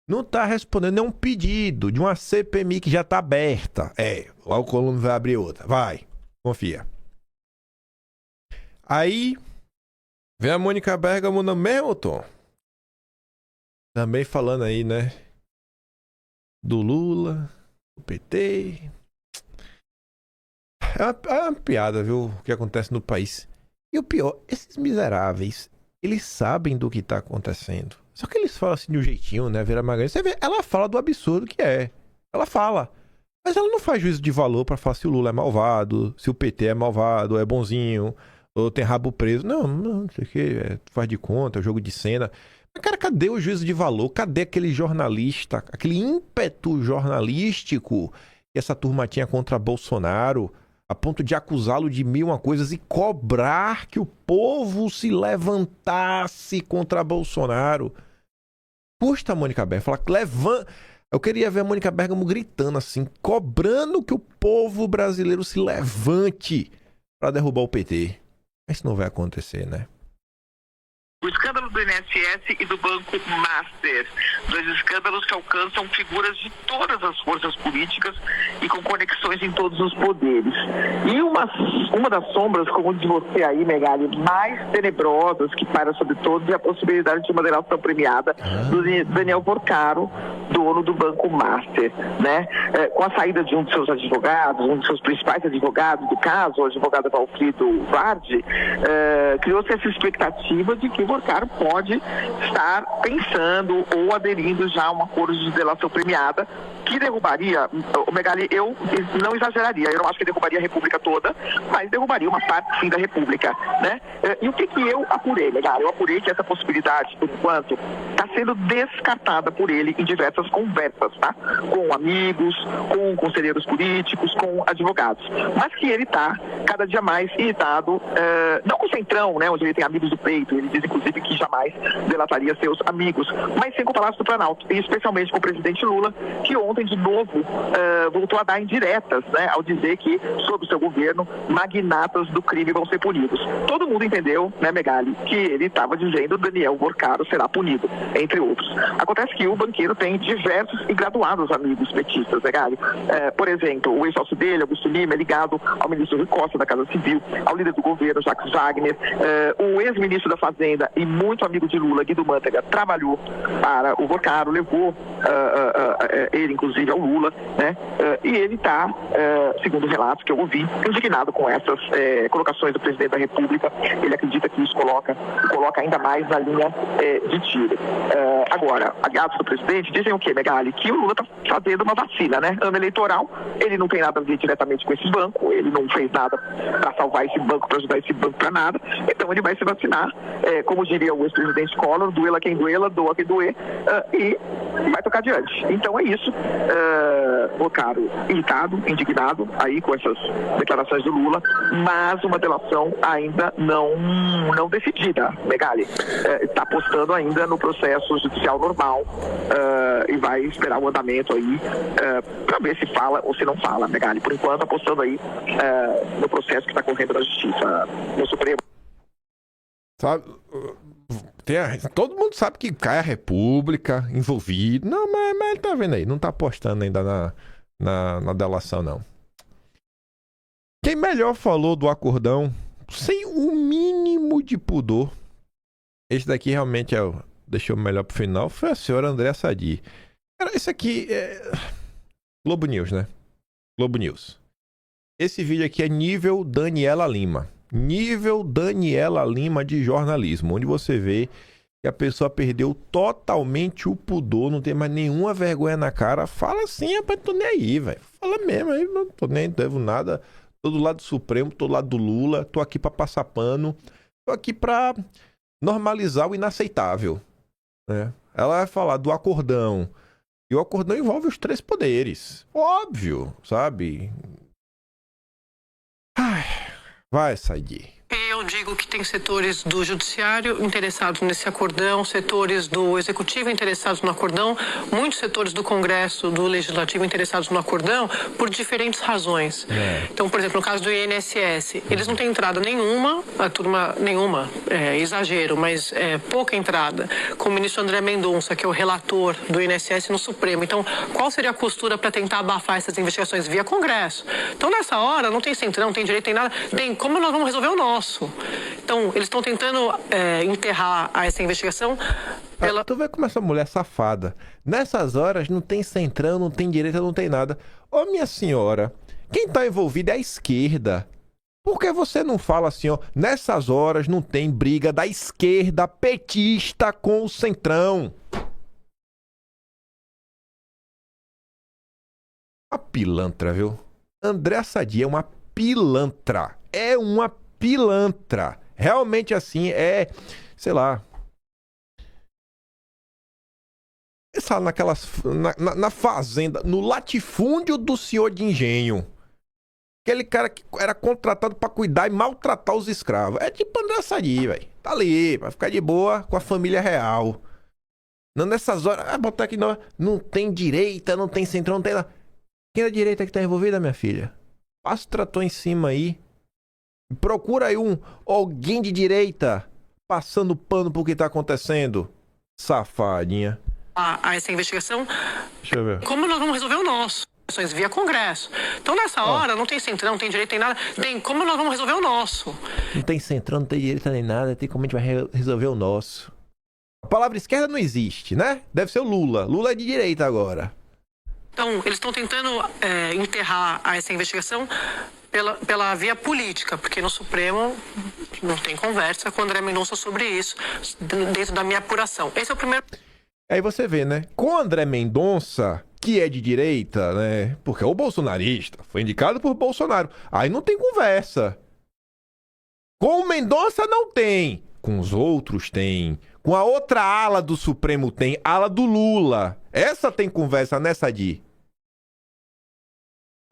Não está respondendo nenhum pedido de uma CPMI que já está aberta. Lá o coluna vai abrir outra. Vai, confia. Aí, vem a Mônica Bergamo no mesmo tom. Também falando aí, né? Do Lula, do PT. É uma piada, viu? O que acontece no país. E o pior, esses miseráveis, eles sabem do que está acontecendo. Só que eles falam assim de um jeitinho, né? Vera Magalhães. Você vê, ela fala do absurdo que é. Ela fala. Mas ela não faz juízo de valor pra falar se o Lula é malvado, se o PT é malvado, ou é bonzinho, ou tem rabo preso. Não sei o que. Faz de conta, é jogo de cena. Mas, cara, cadê o juízo de valor? Cadê aquele jornalista, aquele ímpeto jornalístico que essa turma tinha contra Bolsonaro, a ponto de acusá-lo de mil uma coisas e cobrar que o povo se levantasse contra Bolsonaro? Custa a Mônica Bergamo falar, eu queria ver a Mônica Bergamo gritando assim, cobrando que o povo brasileiro se levante para derrubar o PT. Mas isso não vai acontecer, né? O escândalo do INSS e do Banco Master. 2 escândalos que alcançam figuras de todas as forças políticas e com conexões em todos os poderes. E uma das sombras, como diz você aí, Megali, mais tenebrosas que paira sobre todos é a possibilidade de uma delação premiada do Daniel Vorcaro, dono do Banco Master, né? Com a saída de um dos seus advogados, um dos seus principais advogados do caso, o advogado Valfrido Vardi, criou-se essa expectativa de que o Vorcaro pode estar pensando ou aderindo já a um acordo de delação premiada que derrubaria, o Megali, eu não exageraria, eu não acho que derrubaria a República toda, mas derrubaria uma parte, sim, da República, né? E o que eu apurei, Megali? Eu apurei que essa possibilidade, por enquanto, está sendo descartada por ele em diversas conversas, tá? Com amigos, com conselheiros políticos, com advogados, mas que ele está cada dia mais irritado, não com o Centrão, né, onde ele tem amigos do peito, ele diz inclusive que jamais delataria seus amigos, mas sim com o Palácio do Planalto, e especialmente com o presidente Lula, que ontem de novo voltou a dar indiretas, né, ao dizer que, sob o seu governo, magnatas do crime vão ser punidos. Todo mundo entendeu, né, Megali, que ele estava dizendo que Daniel Vorcaro será punido, entre outros. Acontece que o banqueiro tem diversos e graduados amigos petistas, Megali. Por exemplo, o ex-sócio dele, Augusto Lima, é ligado ao ministro Rui Costa da Casa Civil, ao líder do governo, Jacques Wagner, o ex-ministro da Fazenda e muito amigo de Lula, Guido Mantega, trabalhou para o Vorcaro, levou ele, inclusive, ao Lula, né? E ele está, segundo relatos que eu ouvi, indignado com essas colocações do presidente da República. Ele acredita que isso coloca ainda mais na linha de tiro. Agora, aliados do presidente dizem o quê, Megali? Que o Lula está fazendo uma vacina, né? Ano eleitoral, ele não tem nada a ver diretamente com esse banco, ele não fez nada para salvar esse banco, para ajudar esse banco para nada, então ele vai se vacinar, como diria o ex-presidente Collor, duela quem duela, doa quem doer, e vai tocar adiante. Então é isso. Vorcaro irritado, indignado aí com essas declarações do Lula, mas uma delação ainda não decidida, Megali. Está apostando ainda no processo judicial normal e vai esperar o andamento aí para ver se fala ou se não fala, Megali. Por enquanto, apostando aí no processo que está correndo na Justiça, no Supremo. Sabe, Todo mundo sabe que cai a República envolvido. Não, mas ele tá vendo aí, não tá apostando ainda na delação, não. Quem melhor falou do acordão, sem o mínimo de pudor, esse daqui realmente deixou melhor pro final, foi a senhora Andréa Sadi. Cara, esse aqui é Globo News, né? Globo News. Esse vídeo aqui é nível Daniela Lima. Nível Daniela Lima de jornalismo, onde você vê que a pessoa perdeu totalmente o pudor, não tem mais nenhuma vergonha na cara. Fala assim, rapaz, tô nem aí, velho. Fala mesmo aí, não tô nem, não devo nada. Tô do lado do Supremo, tô do lado do Lula, tô aqui pra passar pano, tô aqui pra normalizar o inaceitável, né? Ela vai falar do acordão, e o acordão envolve os 3 poderes. Óbvio, sabe? Ai, vai, Sadi. Eu digo que tem setores do judiciário interessados nesse acordão, setores do executivo interessados no acordão, muitos setores do Congresso, do Legislativo interessados no acordão, por diferentes razões. Então, por exemplo, no caso do INSS, eles não têm entrada nenhuma, a turma nenhuma, exagero, mas pouca entrada, com o ministro André Mendonça, que é o relator do INSS no Supremo. Então, qual seria a costura para tentar abafar essas investigações via Congresso? Então, nessa hora, não tem centrão, não tem direito, tem nada, tem como nós vamos resolver o nosso. Então, eles estão tentando enterrar essa investigação pela... Tu vê como essa mulher safada. Nessas horas não tem centrão, não tem direita, não tem nada. Ô, minha senhora, quem tá envolvido é a esquerda. Por que você não fala assim, ó? Nessas horas não tem briga da esquerda petista com o centrão. Uma pilantra, viu? Andréa Sadi é uma pilantra. É uma pilantra. Realmente assim, sei lá. Essa na fazenda, no latifúndio do senhor de engenho. Aquele cara que era contratado pra cuidar e maltratar os escravos. É tipo Andréa Sadi, velho. Tá ali, vai ficar de boa com a família real. Não nessas horas, botar aqui não tem direita, não tem centrão, não tem nada. Quem é a direita que tá envolvida, minha filha? Passa o trator em cima aí. Procura aí alguém de direita passando pano pro que tá acontecendo. Safadinha. Essa investigação. Deixa eu ver. Como nós vamos resolver o nosso? Via Congresso. Então, nessa hora, não tem centrão, não tem direito, tem nada. Tem como nós vamos resolver o nosso? Não tem centrão, não tem direita nem nada. Tem como a gente vai resolver o nosso. A palavra esquerda não existe, né? Deve ser o Lula. Lula é de direita agora. Então, eles estão tentando enterrar essa investigação pela via política, porque no Supremo não tem conversa com o André Mendonça sobre isso, dentro da minha apuração. Esse é o primeiro... Aí você vê, né? Com o André Mendonça, que é de direita, né? Porque é o bolsonarista, foi indicado por Bolsonaro. Aí não tem conversa. Com o Mendonça não tem. Com os outros tem. Com a outra ala do Supremo tem. Ala do Lula. Essa tem conversa, né, Sadi?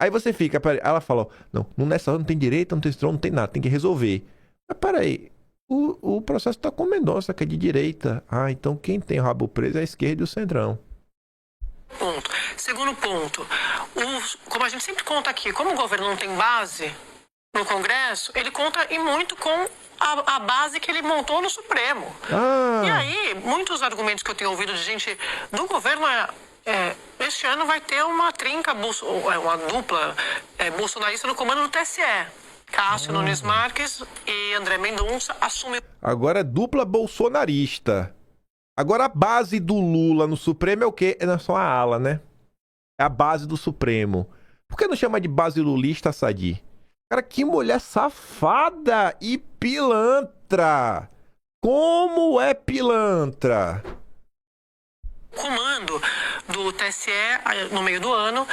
Aí você fica... Ela fala, não nessa hora não tem direita, não tem centrão, não tem nada, tem que resolver. Mas peraí, o processo tá com Mendonça, que é de direita. Ah, então quem tem o rabo preso é a esquerda e o centrão. Ponto. Segundo ponto, como a gente sempre conta aqui, como o governo não tem base no Congresso, ele conta e muito com a base que ele montou no Supremo. E aí, muitos argumentos que eu tenho ouvido de gente do governo este ano vai ter uma trinca, uma dupla bolsonarista no comando do TSE. Cássio Nunes Marques e André Mendonça assumem... Agora é dupla bolsonarista. Agora a base do Lula no Supremo é o quê? É só a ala, né? É a base do Supremo. Por que não chama de base lulista, Sadi? Cara, que mulher safada e pilantra. Como é pilantra? Comando do TSE no meio do ano,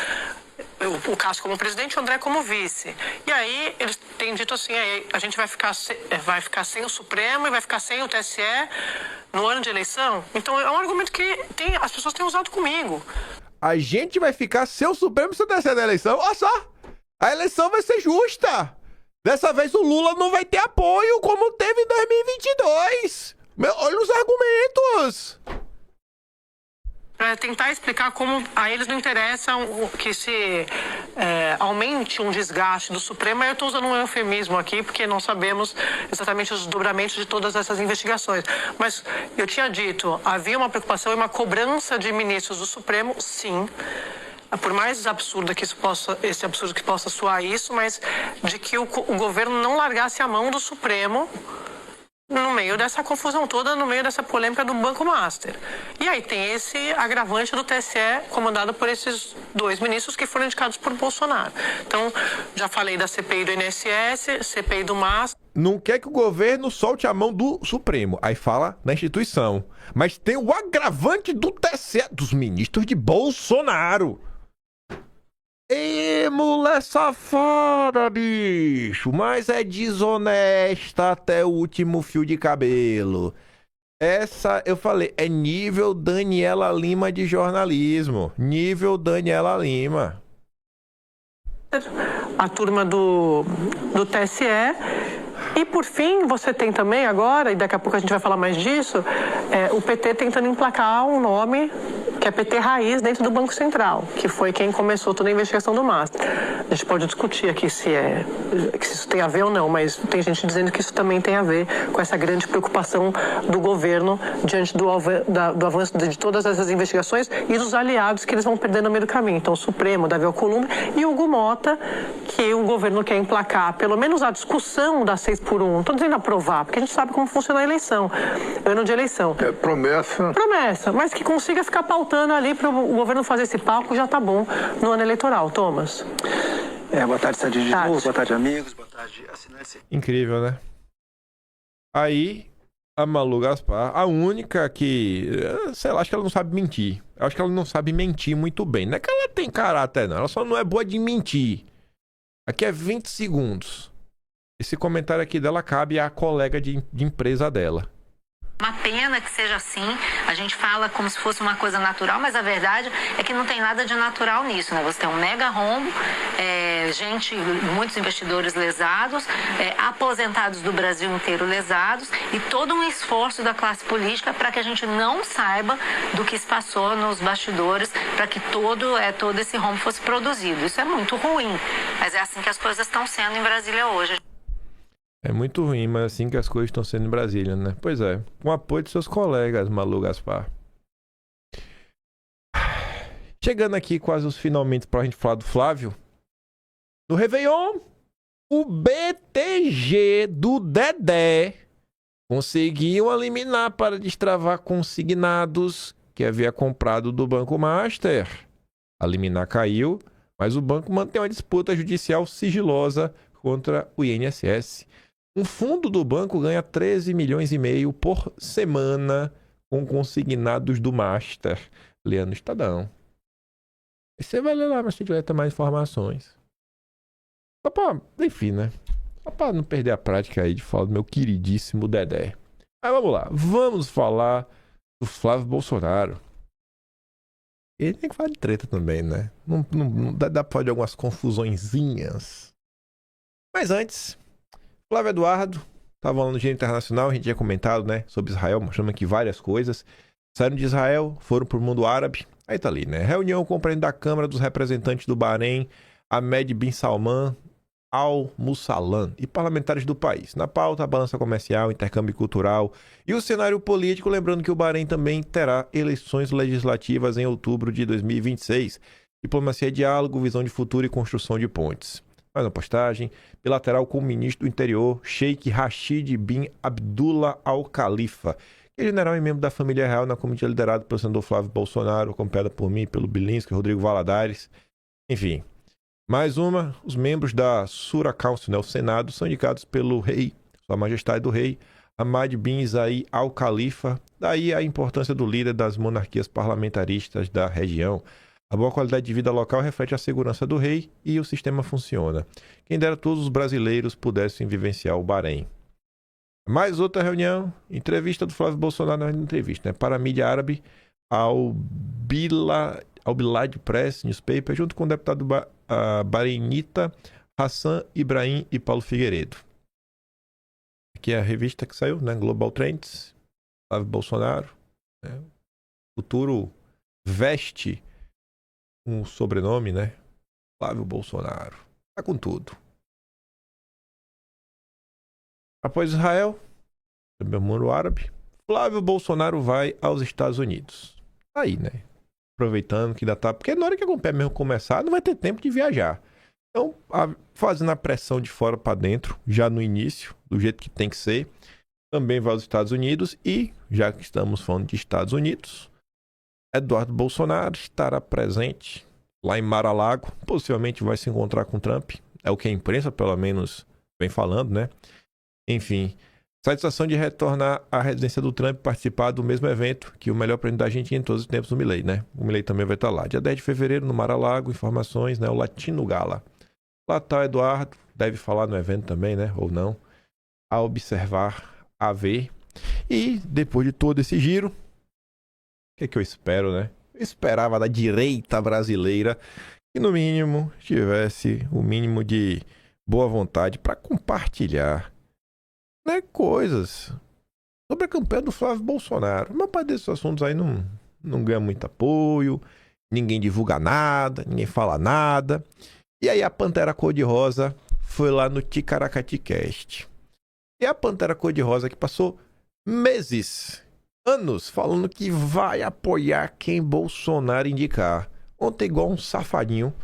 o Cássio como presidente e o André como vice. E aí eles têm dito assim, a gente vai ficar sem o Supremo e vai ficar sem o TSE no ano de eleição. Então é um argumento que as pessoas têm usado comigo. A gente vai ficar sem o Supremo e sem o TSE na eleição? Olha só, a eleição vai ser justa. Dessa vez o Lula não vai ter apoio como teve em 2022. Olha os argumentos. Para tentar explicar como a eles não interessa que se aumente um desgaste do Supremo. Eu estou usando um eufemismo aqui, porque não sabemos exatamente os desdobramentos de todas essas investigações. Mas eu tinha dito, havia uma preocupação e uma cobrança de ministros do Supremo, sim. Por mais absurdo que esse absurdo que possa soar isso, mas de que o governo não largasse a mão do Supremo no meio dessa confusão toda, no meio dessa polêmica do Banco Master. E aí tem esse agravante do TSE, comandado por esses 2 ministros que foram indicados por Bolsonaro. Então, já falei da CPI do INSS, CPI do Master. Não quer que o governo solte a mão do Supremo. Aí fala na instituição. Mas tem o agravante do TSE, dos ministros de Bolsonaro. Ê, mulher safada, bicho, mas é desonesta até o último fio de cabelo. Essa, eu falei, é nível Daniela Lima de jornalismo. Nível Daniela Lima. A turma do TSE. E, por fim, você tem também agora, e daqui a pouco a gente vai falar mais disso, o PT tentando emplacar um nome que é PT Raiz dentro do Banco Central, que foi quem começou toda a investigação do Master. A gente pode discutir aqui se isso tem a ver ou não, mas tem gente dizendo que isso também tem a ver com essa grande preocupação do governo diante do avanço de todas essas investigações e dos aliados que eles vão perder no meio do caminho. Então, o Supremo, Davi Alcolumbre e Hugo Mota, que o governo quer emplacar, pelo menos a discussão da 6x1. Não estou dizendo aprovar, porque a gente sabe como funciona a eleição, ano de eleição. Promessa. Promessa, mas que consiga ficar pautando ali para o governo fazer esse palco, já tá bom no ano eleitoral. Thomas. Boa tarde, Sadi de novo. Boa tarde, amigos. Boa tarde, assinantes. Incrível, né? Aí, a Malu Gaspar, a única que, sei lá, acho que ela não sabe mentir. Eu acho que ela não sabe mentir muito bem. Não é que ela tem caráter, não. Ela só não é boa de mentir. Aqui é 20 segundos. Esse comentário aqui dela cabe à colega de empresa dela. Uma pena que seja assim, a gente fala como se fosse uma coisa natural, mas a verdade é que não tem nada de natural nisso, né? Você tem um mega rombo, muitos investidores lesados, aposentados do Brasil inteiro lesados e todo um esforço da classe política para que a gente não saiba do que se passou nos bastidores, para que todo esse rombo fosse produzido. Isso é muito ruim, mas é assim que as coisas estão sendo em Brasília hoje. É muito ruim, mas assim que as coisas estão sendo em Brasília, né? Pois é, com o apoio de seus colegas, Malu Gaspar. Chegando aqui quase os finalmente pra gente falar do Flávio. No Réveillon, o BTG do Dedé conseguiu eliminar para destravar consignados que havia comprado do Banco Master. A liminar caiu, mas o banco mantém uma disputa judicial sigilosa contra o INSS. Um fundo do banco ganha 13,5 milhões por semana com consignados do Master. Leandro Estadão. E você vai ler lá, mas se tiver mais informações. Só pra, enfim, né? Só pra não perder a prática aí de falar do meu queridíssimo Dedé. Mas vamos lá. Vamos falar do Flávio Bolsonaro. Ele tem que falar de treta também, né? Não dá pra fazer algumas confusõezinhas. Mas antes, Flávio Eduardo estava lá no Dia Internacional, a gente tinha comentado, né, sobre Israel, mostrando aqui várias coisas. Saíram de Israel, foram pro mundo árabe, aí tá ali, né? Reunião com o presidente da Câmara dos Representantes do Bahrein, Ahmed bin Salman Al Mussalan, e parlamentares do país. Na pauta, a balança comercial, intercâmbio cultural e o cenário político, lembrando que o Bahrein também terá eleições legislativas em outubro de 2026. Diplomacia, diálogo, visão de futuro e construção de pontes. Mais uma postagem bilateral com o ministro do Interior, Sheikh Rashid bin Abdullah Al Khalifa, que é general e membro da família real na comitiva liderada pelo senador Flávio Bolsonaro, acompanhada por mim, pelo Bilinski, Rodrigo Valadares. Enfim, mais uma, os membros da Shura Council, né, o Senado, são indicados pelo rei, Sua Majestade do Rei, Ahmad bin Zaid Al Khalifa. Daí a importância do líder das monarquias parlamentaristas da região. A boa qualidade de vida local reflete a segurança do rei e o sistema funciona. Quem dera todos os brasileiros pudessem vivenciar o Bahrein. Mais outra reunião, entrevista do Flávio Bolsonaro, na entrevista, né, para a mídia árabe, ao Bilad Press Newspaper, junto com o deputado bahreinita Hassan Ibrahim e Paulo Figueiredo. Aqui é a revista que saiu, né, Global Trends, Flávio Bolsonaro, né, futuro veste um sobrenome, né? Flávio Bolsonaro. Tá com tudo. Após Israel, também o mundo árabe, Flávio Bolsonaro vai aos Estados Unidos. Aí, né? Aproveitando que ainda tá... Porque na hora que a Compé mesmo começar, não vai ter tempo de viajar. Então, fazendo a pressão de fora para dentro, já no início, do jeito que tem que ser, também vai aos Estados Unidos e, já que estamos falando de Estados Unidos, Eduardo Bolsonaro estará presente lá em Mar-a-Lago, possivelmente vai se encontrar com Trump, é o que a imprensa pelo menos vem falando, né? Enfim, satisfação de retornar à residência do Trump e participar do mesmo evento que o melhor presidente da Argentina em todos os tempos, o Milei, né? O Milei também vai estar lá. Dia 10 de fevereiro, no Mar-a-Lago, informações, né? O Latino Gala. Lá tá o Eduardo, deve falar no evento também, né? Ou não. A observar, a ver. E, depois de todo esse giro, o que eu espero, né? Eu esperava da direita brasileira que, no mínimo, tivesse o mínimo de boa vontade para compartilhar, né, coisas sobre a campanha do Flávio Bolsonaro. Uma parte desses assuntos aí não ganha muito apoio, ninguém divulga nada, ninguém fala nada. E aí a Pantera Cor-de-Rosa foi lá no Ticaracaticast. E a Pantera Cor-de-Rosa que passou meses, anos, falando que vai apoiar quem Bolsonaro indicar. Ontem igual um safadinho,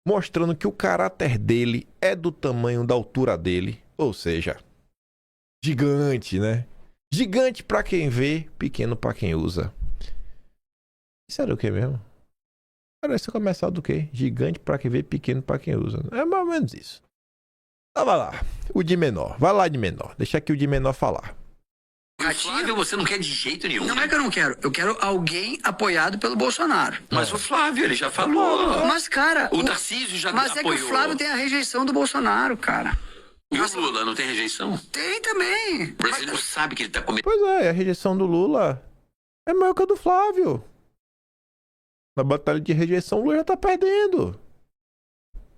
mostrando que o caráter dele é do tamanho da altura dele, ou seja, gigante, né? Gigante pra quem vê, pequeno pra quem usa. Isso era o que mesmo? Era esse comercial do quê? Gigante pra quem vê, pequeno pra quem usa. É mais ou menos isso. Então vai lá, o de menor. Vai lá de menor. Deixa aqui o de menor falar. Flávio, você não quer de jeito nenhum. Não é que eu não quero. Eu quero alguém apoiado pelo Bolsonaro. Mas o Flávio, ele já falou. Mas, cara... O Tarcísio já apoiou. Mas é que o Flávio tem a rejeição do Bolsonaro, cara. E o Lula não tem rejeição? Tem também. O brasileiro sabe que ele tá comendo. Pois é, a rejeição do Lula é maior que a do Flávio. Na batalha de rejeição, o Lula já tá perdendo.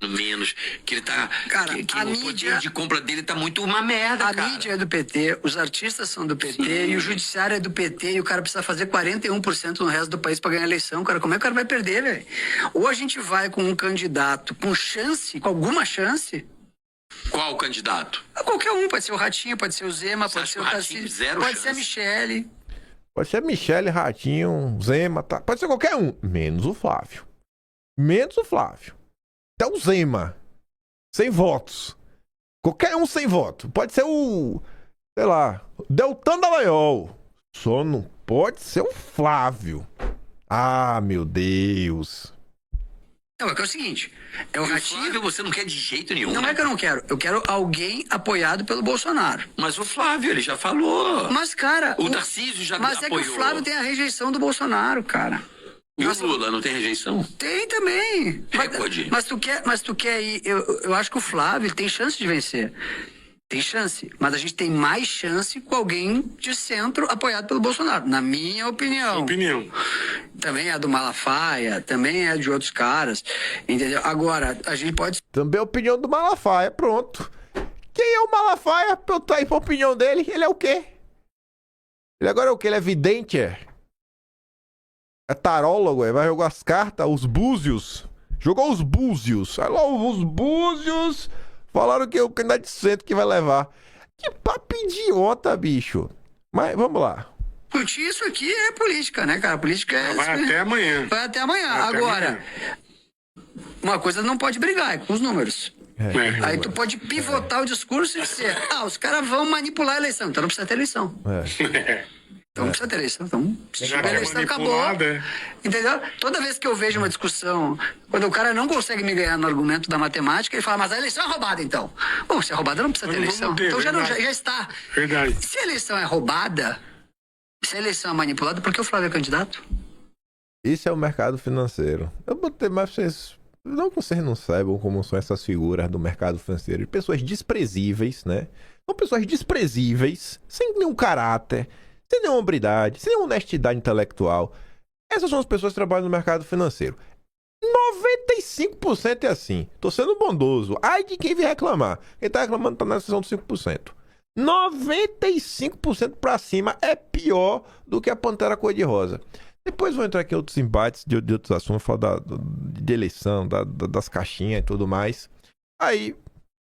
Menos, que ele tá... Cara, que a o mídia... poder de compra dele tá muito uma merda, a cara. mídia é do PT, os artistas são do PT, Sim. E o judiciário é do PT, e o cara precisa fazer 41% no resto do país pra ganhar a eleição, cara. Como é que o cara vai perder, velho? Ou a gente vai com um candidato com chance, com alguma chance... Qual candidato? Qualquer um, pode ser o Ratinho, pode ser o Zema, pode ser o Tarcísio, pode ser a Michele. Pode ser a Michele, Ratinho, Zema, tá? Pode ser qualquer um, menos o Flávio. Menos o Flávio. Até o Zema. Sem votos. Qualquer um sem voto. Pode ser o... sei lá... Deltan Dallagnol. Só não pode ser o Flávio. Ah, meu Deus. Não, é que é o seguinte... É o Ratinho... Flávio, você não quer de jeito nenhum. Não é que eu não quero. Eu quero alguém apoiado pelo Bolsonaro. Mas o Flávio, ele já falou. Mas, cara... O Tarcísio já apoiou. Mas é que o Flávio tem a rejeição do Bolsonaro, cara. E o Lula não tem rejeição? Tem também. Mas tu quer ir... Eu acho que o Flávio ele tem chance de vencer. Tem chance. Mas a gente tem mais chance com alguém de centro apoiado pelo Bolsonaro. Na minha opinião. Também é do Malafaia, também é de outros caras. Entendeu? Agora, a gente pode... Também é a opinião do Malafaia, pronto. Quem é o Malafaia? Eu tô aí pra opinião dele. Ele é o quê? Ele agora é o quê? Ele é vidente, é? É tarólogo, é? Vai jogar as cartas, os búzios. Jogou os búzios. Aí lá os búzios falaram que é o candidato de centro que vai levar. Que papo idiota, bicho. Mas vamos lá. Discutir isso aqui é política, né, cara? Política é... Vai até amanhã. Vai até amanhã. Agora, uma coisa não pode brigar, é com os números. Aí tu pode pivotar o discurso e dizer, os caras vão manipular a eleição, então não precisa ter eleição. Então não precisa ter eleição. Então, a eleição acabou. Entendeu? Toda vez que eu vejo uma discussão, quando o cara não consegue me ganhar no argumento da matemática, ele fala, mas a eleição é roubada, então. Bom, se é roubada, não precisa ter eleição. Então já está. Verdade. Se a eleição é roubada, se a eleição é manipulada, por que o Flávio é candidato? Isso é o mercado financeiro. Eu botei mais pra vocês... Não que vocês não saibam como são essas figuras do mercado financeiro. Pessoas desprezíveis, né? São pessoas desprezíveis, sem nenhum caráter, sem nenhuma hombridade, sem nenhuma honestidade intelectual. Essas são as pessoas que trabalham no mercado financeiro. 95% é assim. Tô sendo bondoso. Ai de quem vem reclamar. Quem tá reclamando tá na seção dos 5%. 95% pra cima é pior do que a Pantera Cor-de-Rosa. Depois vou entrar aqui em outros embates de outros assuntos, falar de eleição, das caixinhas e tudo mais. Aí,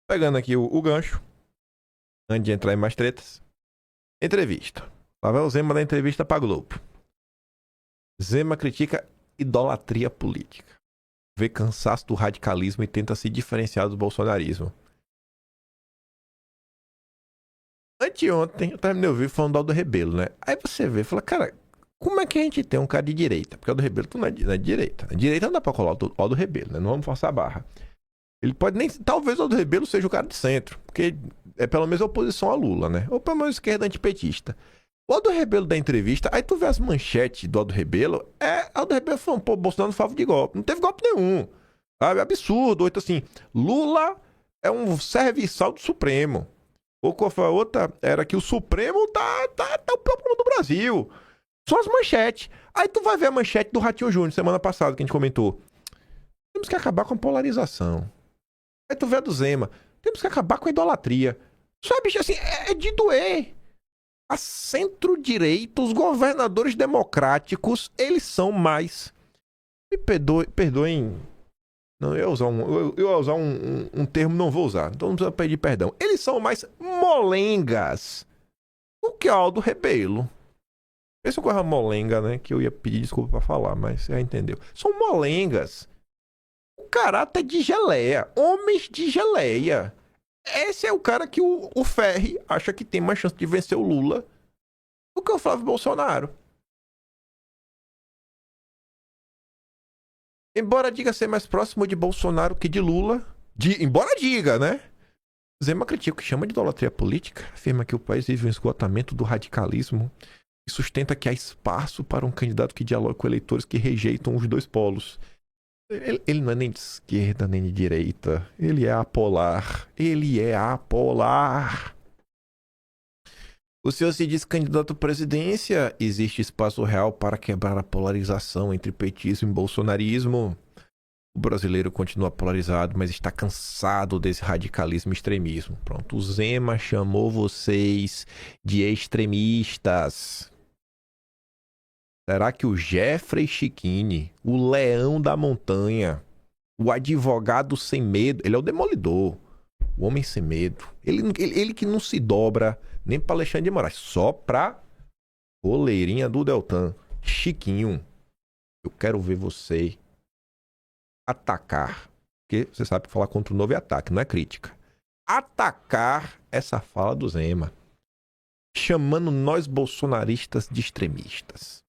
pegando aqui o gancho, antes de entrar em mais tretas, entrevista. Lá vai o Zema da entrevista pra Globo. Zema critica idolatria política. Vê cansaço do radicalismo e tenta se diferenciar do bolsonarismo. Anteontem, eu terminei o vídeo falando do Aldo Rebelo, né? Aí você vê e fala, cara, como é que a gente tem um cara de direita? Porque o Aldo Rebelo não é de direita. A direita não dá pra colar o Aldo Rebelo, né? Não vamos forçar a barra. Ele pode nem... Talvez o Aldo Rebelo seja o cara de centro. Porque é pelo menos a oposição a Lula, né? Ou pelo menos esquerda antipetista. O Aldo Rebelo da entrevista, aí tu vê as manchetes do Aldo Rebelo, Aldo Rebelo falando, pô, Bolsonaro não fala de golpe. Não teve golpe nenhum. Sabe? Absurdo. Ou então assim, Lula é um serviçal do Supremo. Ou qual foi a outra? Era que o Supremo tá o pior problema do Brasil. São as manchetes. Aí tu vai ver a manchete do Ratinho Júnior, semana passada, que a gente comentou. Temos que acabar com a polarização. Aí tu vê a do Zema. Temos que acabar com a idolatria. Sabe, assim, é de doer. A centro-direita, os governadores democráticos, eles são mais... Me perdoem... Não, eu ia usar um termo, não vou usar. Então não precisa pedir perdão. Eles são mais molengas do que Aldo Rebelo. Essa coisa molenga, né? Que eu ia pedir desculpa pra falar, mas você já entendeu. São molengas. O caráter de geleia. Homens de geleia. Esse é o cara que o Ferri acha que tem mais chance de vencer o Lula do que o Flávio Bolsonaro. Embora diga ser mais próximo de Bolsonaro que de Lula, embora diga, né? Zema critica o que chama de idolatria política, afirma que o país vive um esgotamento do radicalismo e sustenta que há espaço para um candidato que dialogue com eleitores que rejeitam os dois polos. Ele não é nem de esquerda nem de direita, ele é apolar. Ele é apolar. O senhor se diz candidato à presidência, existe espaço real para quebrar a polarização entre petismo e bolsonarismo. O brasileiro continua polarizado, mas está cansado desse radicalismo e extremismo. Pronto, o Zema chamou vocês de extremistas. Será que o Jeffrey Chiquini, o leão da montanha, o advogado sem medo, ele é o demolidor, o homem sem medo, ele que não se dobra nem para Alexandre de Moraes, só pra coleirinha do Deltan. Chiquinho, eu quero ver você atacar, porque você sabe que falar contra o novo é ataque, não é crítica. Atacar essa fala do Zema, chamando nós bolsonaristas de extremistas.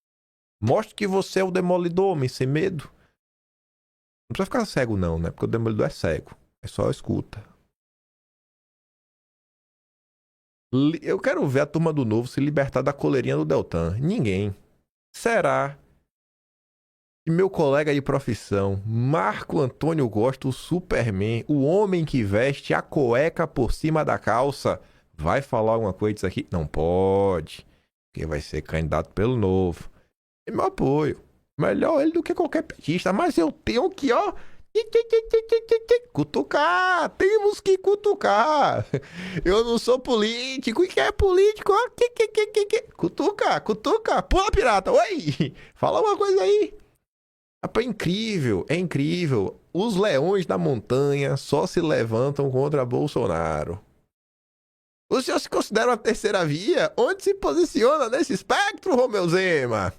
Mostre que você é o demolidor, homem sem medo. Não precisa ficar cego não, né? Porque o demolidor é cego, é só escuta. Eu quero ver a turma do Novo se libertar da coleirinha do Deltan. Ninguém. Será que meu colega de profissão, Marco Antônio Costa, o Superman, o homem que veste a cueca por cima da calça, vai falar alguma coisa disso aqui? Não pode. Porque vai ser candidato pelo Novo. E meu apoio. Melhor ele do que qualquer petista. Mas eu tenho que, ó... cutucar, temos que cutucar. Eu não sou político. E quem é político? Cutuca, pula pirata, oi, fala uma coisa aí. É incrível. Os leões da montanha só se levantam contra Bolsonaro. O senhor se considera uma terceira via? Onde se posiciona nesse espectro, Romeu Zema?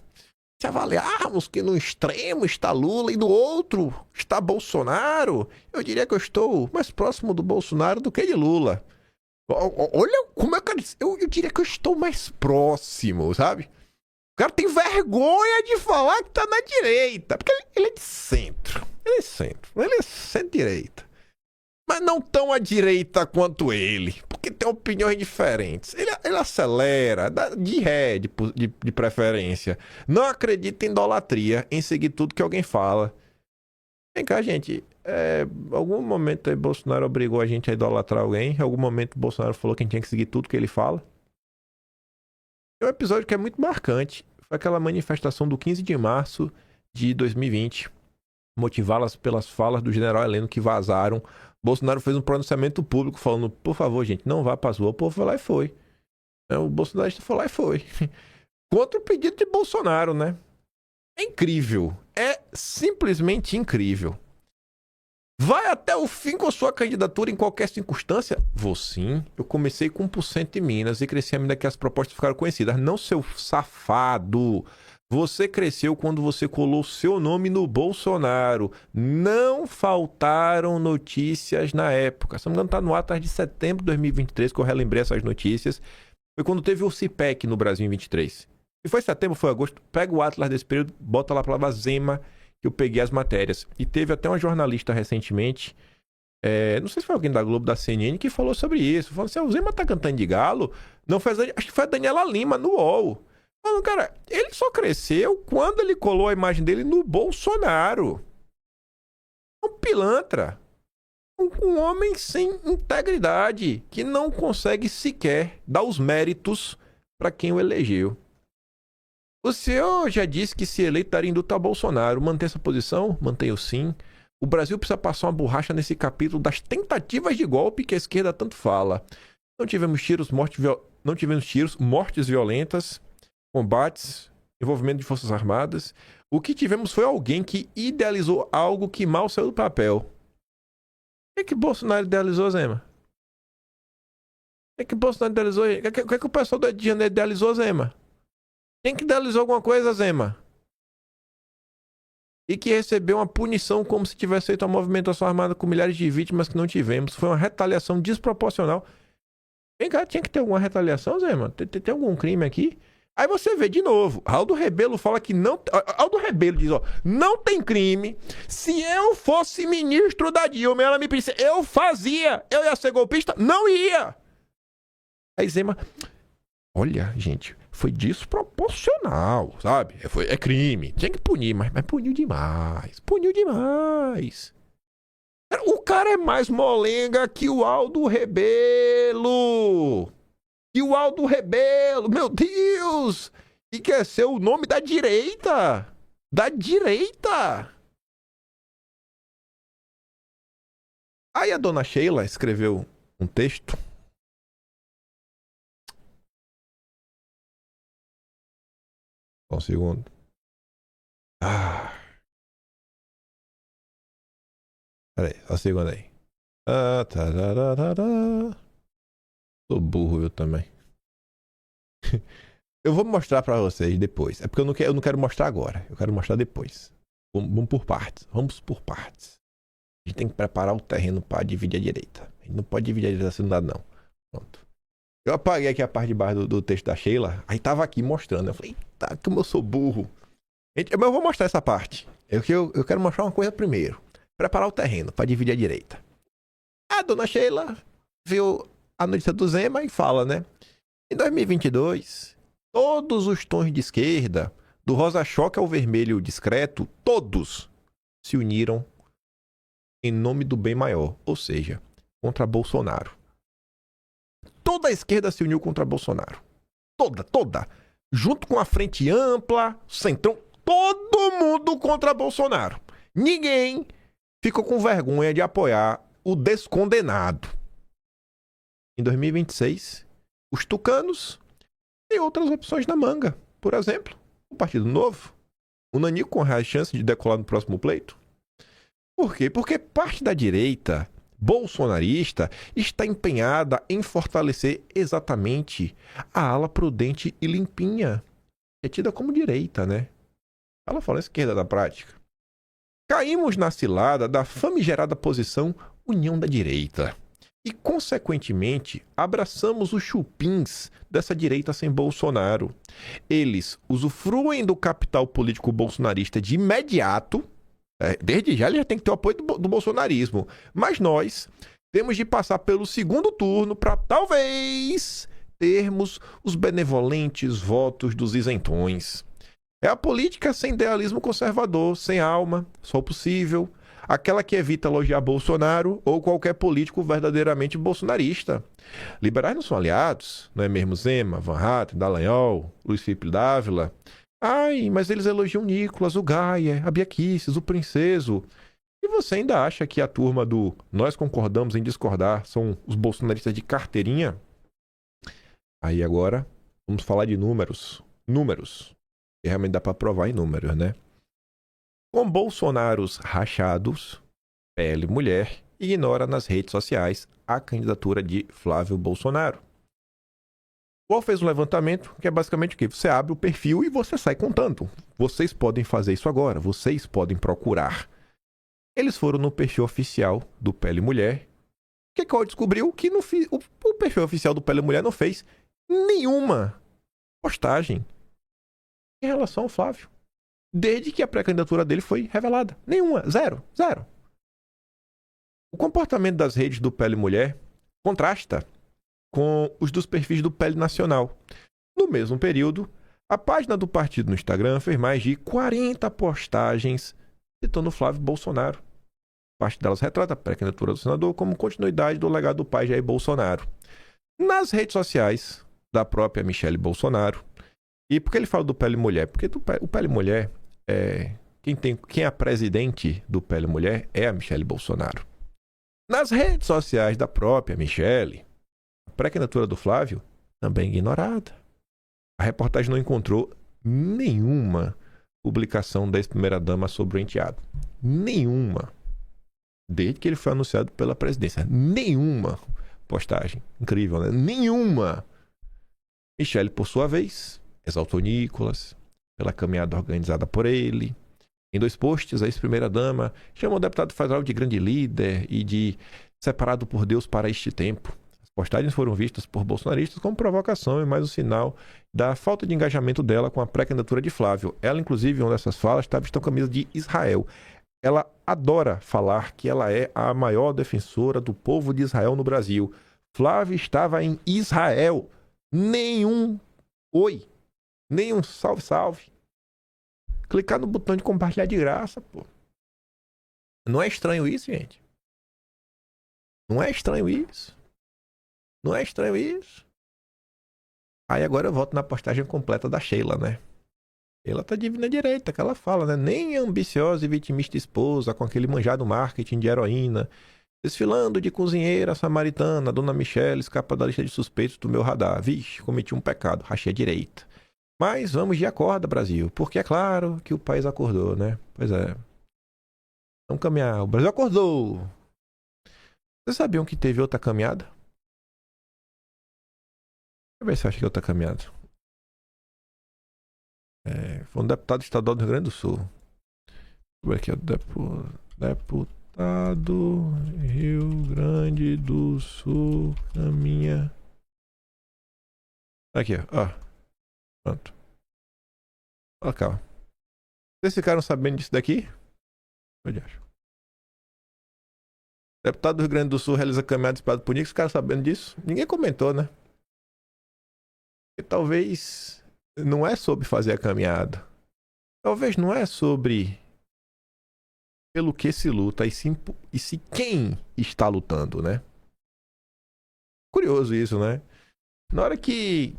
Se avaliarmos que no extremo está Lula e no outro está Bolsonaro, eu diria que eu estou mais próximo do Bolsonaro do que de Lula. Olha como eu diria que eu estou mais próximo, sabe? O cara tem vergonha de falar que tá na direita, porque ele é de centro. Ele é centro-direita. Mas não tão à direita quanto ele, porque tem opiniões diferentes. Ele acelera, de ré, de preferência. Não acredita em idolatria, em seguir tudo que alguém fala. Vem cá, gente. Algum momento aí Bolsonaro obrigou a gente a idolatrar alguém? Em algum momento Bolsonaro falou que a gente tinha que seguir tudo que ele fala? Tem um episódio que é muito marcante. Foi aquela manifestação do 15 de março de 2020. Motivá-las pelas falas do general Heleno que vazaram. Bolsonaro fez um pronunciamento público falando, por favor, gente, não vá pra rua. O povo foi lá e foi. O bolsonarista foi lá e foi. Contra o pedido de Bolsonaro, né? É incrível. É simplesmente incrível. Vai até o fim com a sua candidatura em qualquer circunstância? Vou sim. Eu comecei com 1% em Minas e cresci à medida que as propostas ficaram conhecidas. Não, seu safado. Você cresceu quando você colou seu nome no Bolsonaro. Não faltaram notícias na época. Se não me engano, está no ato de setembro de 2023, que eu relembrei essas notícias. Foi quando teve o CIPEC no Brasil em 23. Se foi setembro, foi agosto, pega o Atlas desse período, bota lá a palavra Zema, que eu peguei as matérias. E teve até uma jornalista recentemente, não sei se foi alguém da Globo, da CNN, que falou sobre isso. Falando assim, o Zema tá cantando de galo. Não foi, acho que foi a Daniela Lima, no UOL. Falando, cara, ele só cresceu quando ele colou a imagem dele no Bolsonaro. Um pilantra. Um homem sem integridade, que não consegue sequer dar os méritos para quem o elegeu. O senhor já disse que se eleito daria induto a Bolsonaro. Mantém essa posição? Mantenho sim. O Brasil precisa passar uma borracha nesse capítulo das tentativas de golpe que a esquerda tanto fala. Não tivemos tiros, mortes violentas, combates, envolvimento de forças armadas. O que tivemos foi alguém que idealizou algo que mal saiu do papel. O que Bolsonaro idealizou, Zema? O que Bolsonaro idealizou? O que o pessoal do Rio de Janeiro idealizou, Zema? Quem que idealizou alguma coisa, Zema? E que recebeu uma punição como se tivesse feito uma movimentação armada com milhares de vítimas que não tivemos. Foi uma retaliação desproporcional. Vem cá, tinha que ter alguma retaliação, Zema? Tem algum crime aqui? Aí você vê de novo. Aldo Rebelo fala que não... Aldo Rebelo diz, ó, não tem crime. Se eu fosse ministro da Dilma, ela me pedisse, eu fazia. Eu ia ser golpista? Não ia. Aí Zema... Olha, gente, foi desproporcional, sabe? É crime. Tinha que punir, mas puniu demais. Puniu demais. O cara é mais molenga que o Aldo Rebelo. E o Aldo Rebelo, meu Deus! E quer ser o nome da direita. Da direita. Aí a dona Sheila escreveu um texto. Um segundo. Peraí, só um segundo aí. Sou burro eu também. Eu vou mostrar pra vocês depois. É porque eu não quero mostrar agora. Eu quero mostrar depois. Vamos por partes. Vamos por partes. A gente tem que preparar o terreno pra dividir a direita. A gente não pode dividir a direita assim, não dá não. Pronto. Eu apaguei aqui a parte de baixo do texto da Sheila. Aí tava aqui mostrando. Eu falei, eita, como eu sou burro. Mas eu vou mostrar essa parte. Eu quero mostrar uma coisa primeiro. Preparar o terreno pra dividir a direita. A dona Sheila viu a notícia do Zema e fala, né? Em 2022, todos os tons de esquerda, do rosa-choque ao vermelho discreto, todos se uniram em nome do bem maior. Ou seja, contra Bolsonaro. Toda a esquerda se uniu contra Bolsonaro. Toda. Junto com a Frente Ampla, Centrão, todo mundo contra Bolsonaro. Ninguém ficou com vergonha de apoiar o descondenado. Em 2026, os tucanos têm outras opções na manga. Por exemplo, o Partido Novo, o Nanico com reais chances de decolar no próximo pleito. Por quê? Porque parte da direita bolsonarista está empenhada em fortalecer exatamente a ala prudente e limpinha, que é tida como direita, né? Ela fala esquerda na prática. Caímos na cilada da famigerada posição união da direita e, consequentemente, abraçamos os chupins dessa direita sem Bolsonaro. Eles usufruem do capital político bolsonarista de imediato. Desde já ele já tem que ter o apoio do bolsonarismo. Mas nós temos de passar pelo segundo turno para talvez termos os benevolentes votos dos isentões. É a política sem idealismo conservador, sem alma, só o possível. Aquela que evita elogiar Bolsonaro ou qualquer político verdadeiramente bolsonarista. Liberais não são aliados, não é mesmo Zema, Van Hatten, Dallagnol, Luiz Felipe Dávila? Ai, mas eles elogiam Nicolas, o Gaia, a Bia Kicis, o Princeso. E você ainda acha que a turma do nós concordamos em discordar são os bolsonaristas de carteirinha? Aí agora, vamos falar de números. Números. E realmente dá para provar em números, né? Com bolsonaros rachados, PL Mulher ignora nas redes sociais a candidatura de Flávio Bolsonaro. O UOL fez um levantamento que é basicamente o quê? Você abre o perfil e você sai contando. Vocês podem fazer isso agora, vocês podem procurar. Eles foram no perfil oficial do PL Mulher. O que o UOL descobriu? Que o perfil oficial do PL Mulher não fez nenhuma postagem em relação ao Flávio. Desde que a pré-candidatura dele foi revelada. Nenhuma. Zero. O comportamento das redes do PL Mulher contrasta com os dos perfis do PL Nacional. No mesmo período, a página do partido no Instagram fez mais de 40 postagens citando Flávio Bolsonaro. Parte delas retrata a pré-candidatura do senador como continuidade do legado do pai Jair Bolsonaro. Nas redes sociais da própria Michele Bolsonaro, e por que ele fala do PL Mulher? Porque o PL Mulher, quem é a presidente do PL Mulher é a Michele Bolsonaro. Nas redes sociais da própria Michele, a pré-candidatura do Flávio também ignorada. A reportagem não encontrou nenhuma publicação da ex-primeira-dama sobre o enteado. Nenhuma. Desde que ele foi anunciado pela presidência. Nenhuma postagem. Incrível, né? Nenhuma. Michele, por sua vez, exaltou Nicolas pela caminhada organizada por ele. Em 2 posts, a ex-primeira-dama chamou o deputado federal de grande líder e de separado por Deus para este tempo. As postagens foram vistas por bolsonaristas como provocação e mais um sinal da falta de engajamento dela com a pré-candidatura de Flávio. Ela, inclusive, em uma dessas falas, estava vestindo a camisa de Israel. Ela adora falar que ela é a maior defensora do povo de Israel no Brasil. Flávio estava em Israel. Nenhum oi, nenhum salve. Clicar no botão de compartilhar de graça, pô. Não é estranho isso, gente? Não é estranho isso? Não é estranho isso? Aí agora eu volto na postagem completa da Sheila, né? Ela tá divina direita, que ela fala, né? Nem a ambiciosa e vitimista esposa com aquele manjado marketing de heroína, desfilando de cozinheira samaritana, Dona Michele escapa da lista de suspeitos do meu radar. Vixe, cometi um pecado, rachei a direita. Mas vamos de acorda, Brasil, porque é claro que o país acordou, né? Pois é. Vamos caminhar. O Brasil acordou. Vocês sabiam que teve outra caminhada? Deixa eu ver se eu acho que é outra caminhada. Foi um deputado estadual do Rio Grande do Sul. Deixa eu ver aqui, deputado Rio Grande do Sul caminha. Aqui, ó. Pronto. Olha cá. Vocês ficaram sabendo disso daqui? Eu acho. Deputado do Rio Grande do Sul realiza caminhada disparada por Nicolas. Ficaram sabendo disso? Ninguém comentou, né? E talvez não é sobre fazer a caminhada. Talvez não é sobre pelo que se luta e se quem está lutando, né? Curioso isso, né? Na hora que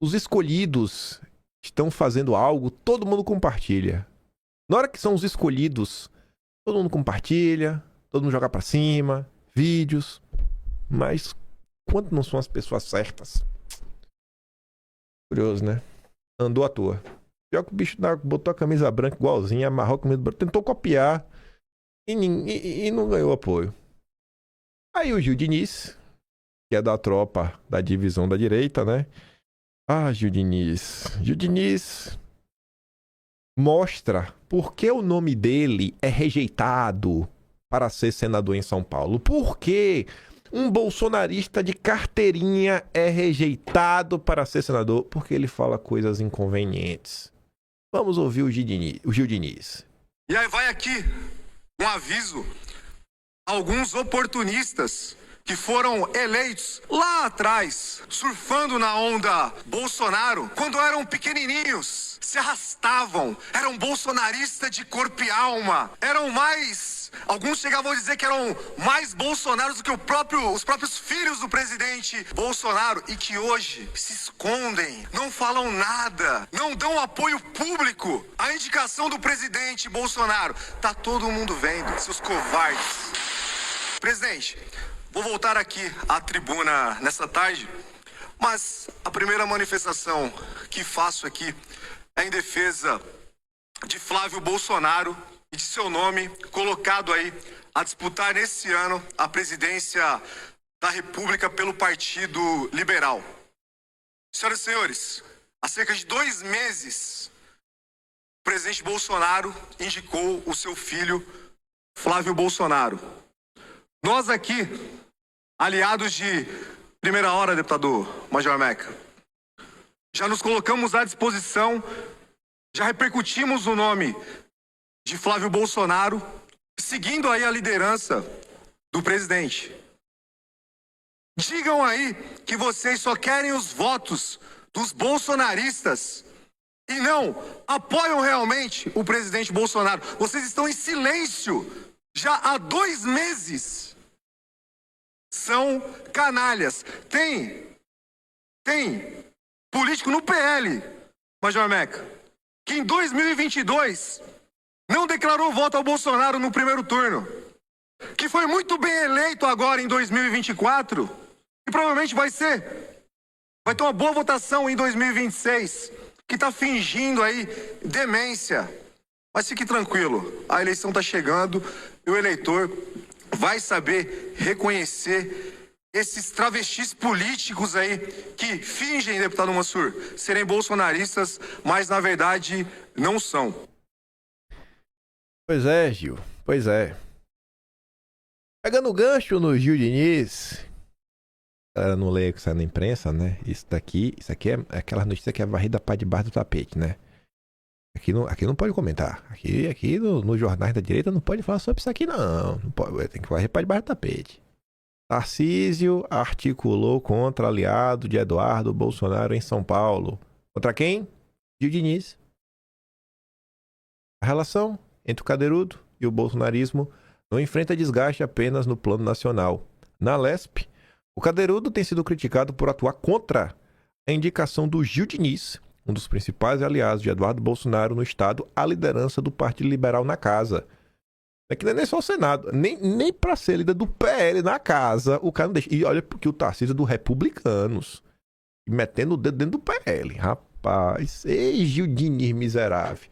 os escolhidos estão fazendo algo, todo mundo compartilha. Na hora que são os escolhidos, todo mundo compartilha, todo mundo joga pra cima, vídeos. Mas quando não são as pessoas certas? Curioso, né? Andou à toa. Pior que o bicho botou a camisa branca igualzinha, amarrou a camisa branca, tentou copiar e não ganhou apoio. Aí o Gil Diniz, que é da tropa da divisão da direita, né? Ah, Gil Diniz mostra por que o nome dele é rejeitado para ser senador em São Paulo. Por que um bolsonarista de carteirinha é rejeitado para ser senador? Porque ele fala coisas inconvenientes. Vamos ouvir o Gil Diniz. E aí vai aqui um aviso a alguns oportunistas que foram eleitos lá atrás, surfando na onda Bolsonaro, quando eram pequenininhos, se arrastavam, eram bolsonaristas de corpo e alma, alguns chegavam a dizer que eram mais bolsonaros do que os próprios filhos do presidente Bolsonaro, e que hoje se escondem, não falam nada, não dão apoio público à indicação do presidente Bolsonaro. Tá todo mundo vendo, seus covardes. Presidente, vou voltar aqui à tribuna nessa tarde, mas a primeira manifestação que faço aqui é em defesa de Flávio Bolsonaro e de seu nome colocado aí a disputar nesse ano a presidência da República pelo Partido Liberal. Senhoras e senhores, há cerca de 2 meses, o presidente Bolsonaro indicou o seu filho, Flávio Bolsonaro. Nós aqui, aliados de primeira hora, deputado Major Meca, já nos colocamos à disposição, já repercutimos o nome de Flávio Bolsonaro, seguindo aí a liderança do presidente. Digam aí que vocês só querem os votos dos bolsonaristas e não apoiam realmente o presidente Bolsonaro. Vocês estão em silêncio já há 2 meses. São canalhas. Tem político no PL, Major Meca, que em 2022 não declarou voto ao Bolsonaro no primeiro turno, que foi muito bem eleito agora em 2024 e provavelmente vai ter uma boa votação em 2026, que está fingindo aí demência. Mas fique tranquilo, a eleição está chegando e o eleitor vai saber reconhecer esses travestis políticos aí que fingem, deputado Mansur, serem bolsonaristas, mas na verdade não são. Pois é, Gil. Pois é. Pegando o gancho no Gil Diniz. A galera não lê o que sai na imprensa, né? Isso aqui é aquela notícia que é varrida para debaixo do tapete, né? Aqui não pode comentar. Aqui no jornais da direita não pode falar sobre isso aqui, não. Não pode, tem que varrer para debaixo do tapete. Tarcísio articulou contra aliado de Eduardo Bolsonaro em São Paulo. Contra quem? Gil Diniz. A relação entre o Cadeirudo e o bolsonarismo não enfrenta desgaste apenas no plano nacional. Na Lesp, o Cadeirudo tem sido criticado por atuar contra a indicação do Gil Diniz, um dos principais aliados de Eduardo Bolsonaro no Estado, à liderança do Partido Liberal na casa. Aqui não é nem só o Senado, nem para ser líder do PL na casa, o cara não deixa. E olha porque o Tarcísio é do Republicanos, metendo o dedo dentro do PL. Rapaz, ei, Gil Diniz miserável.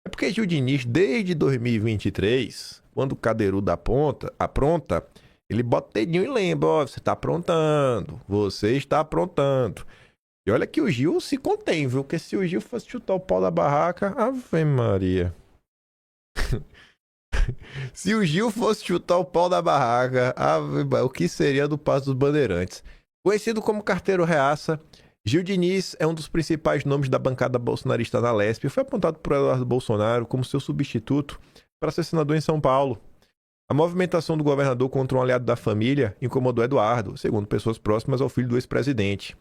É porque Gil Diniz, desde 2023, quando o Cadeirudo apronta, ele bota o dedinho e lembra, ó, você está aprontando. E olha que o Gil se contém, viu? Porque se o Gil fosse chutar o pau da barraca, Ave Maria. Se o Gil fosse chutar o pau da barraca, o que seria do Passo dos Bandeirantes? Conhecido como carteiro reaça, Gil Diniz é um dos principais nomes da bancada bolsonarista na Lesp e foi apontado por Eduardo Bolsonaro como seu substituto para ser senador em São Paulo. A movimentação do governador contra um aliado da família incomodou Eduardo, segundo pessoas próximas ao filho do ex-presidente.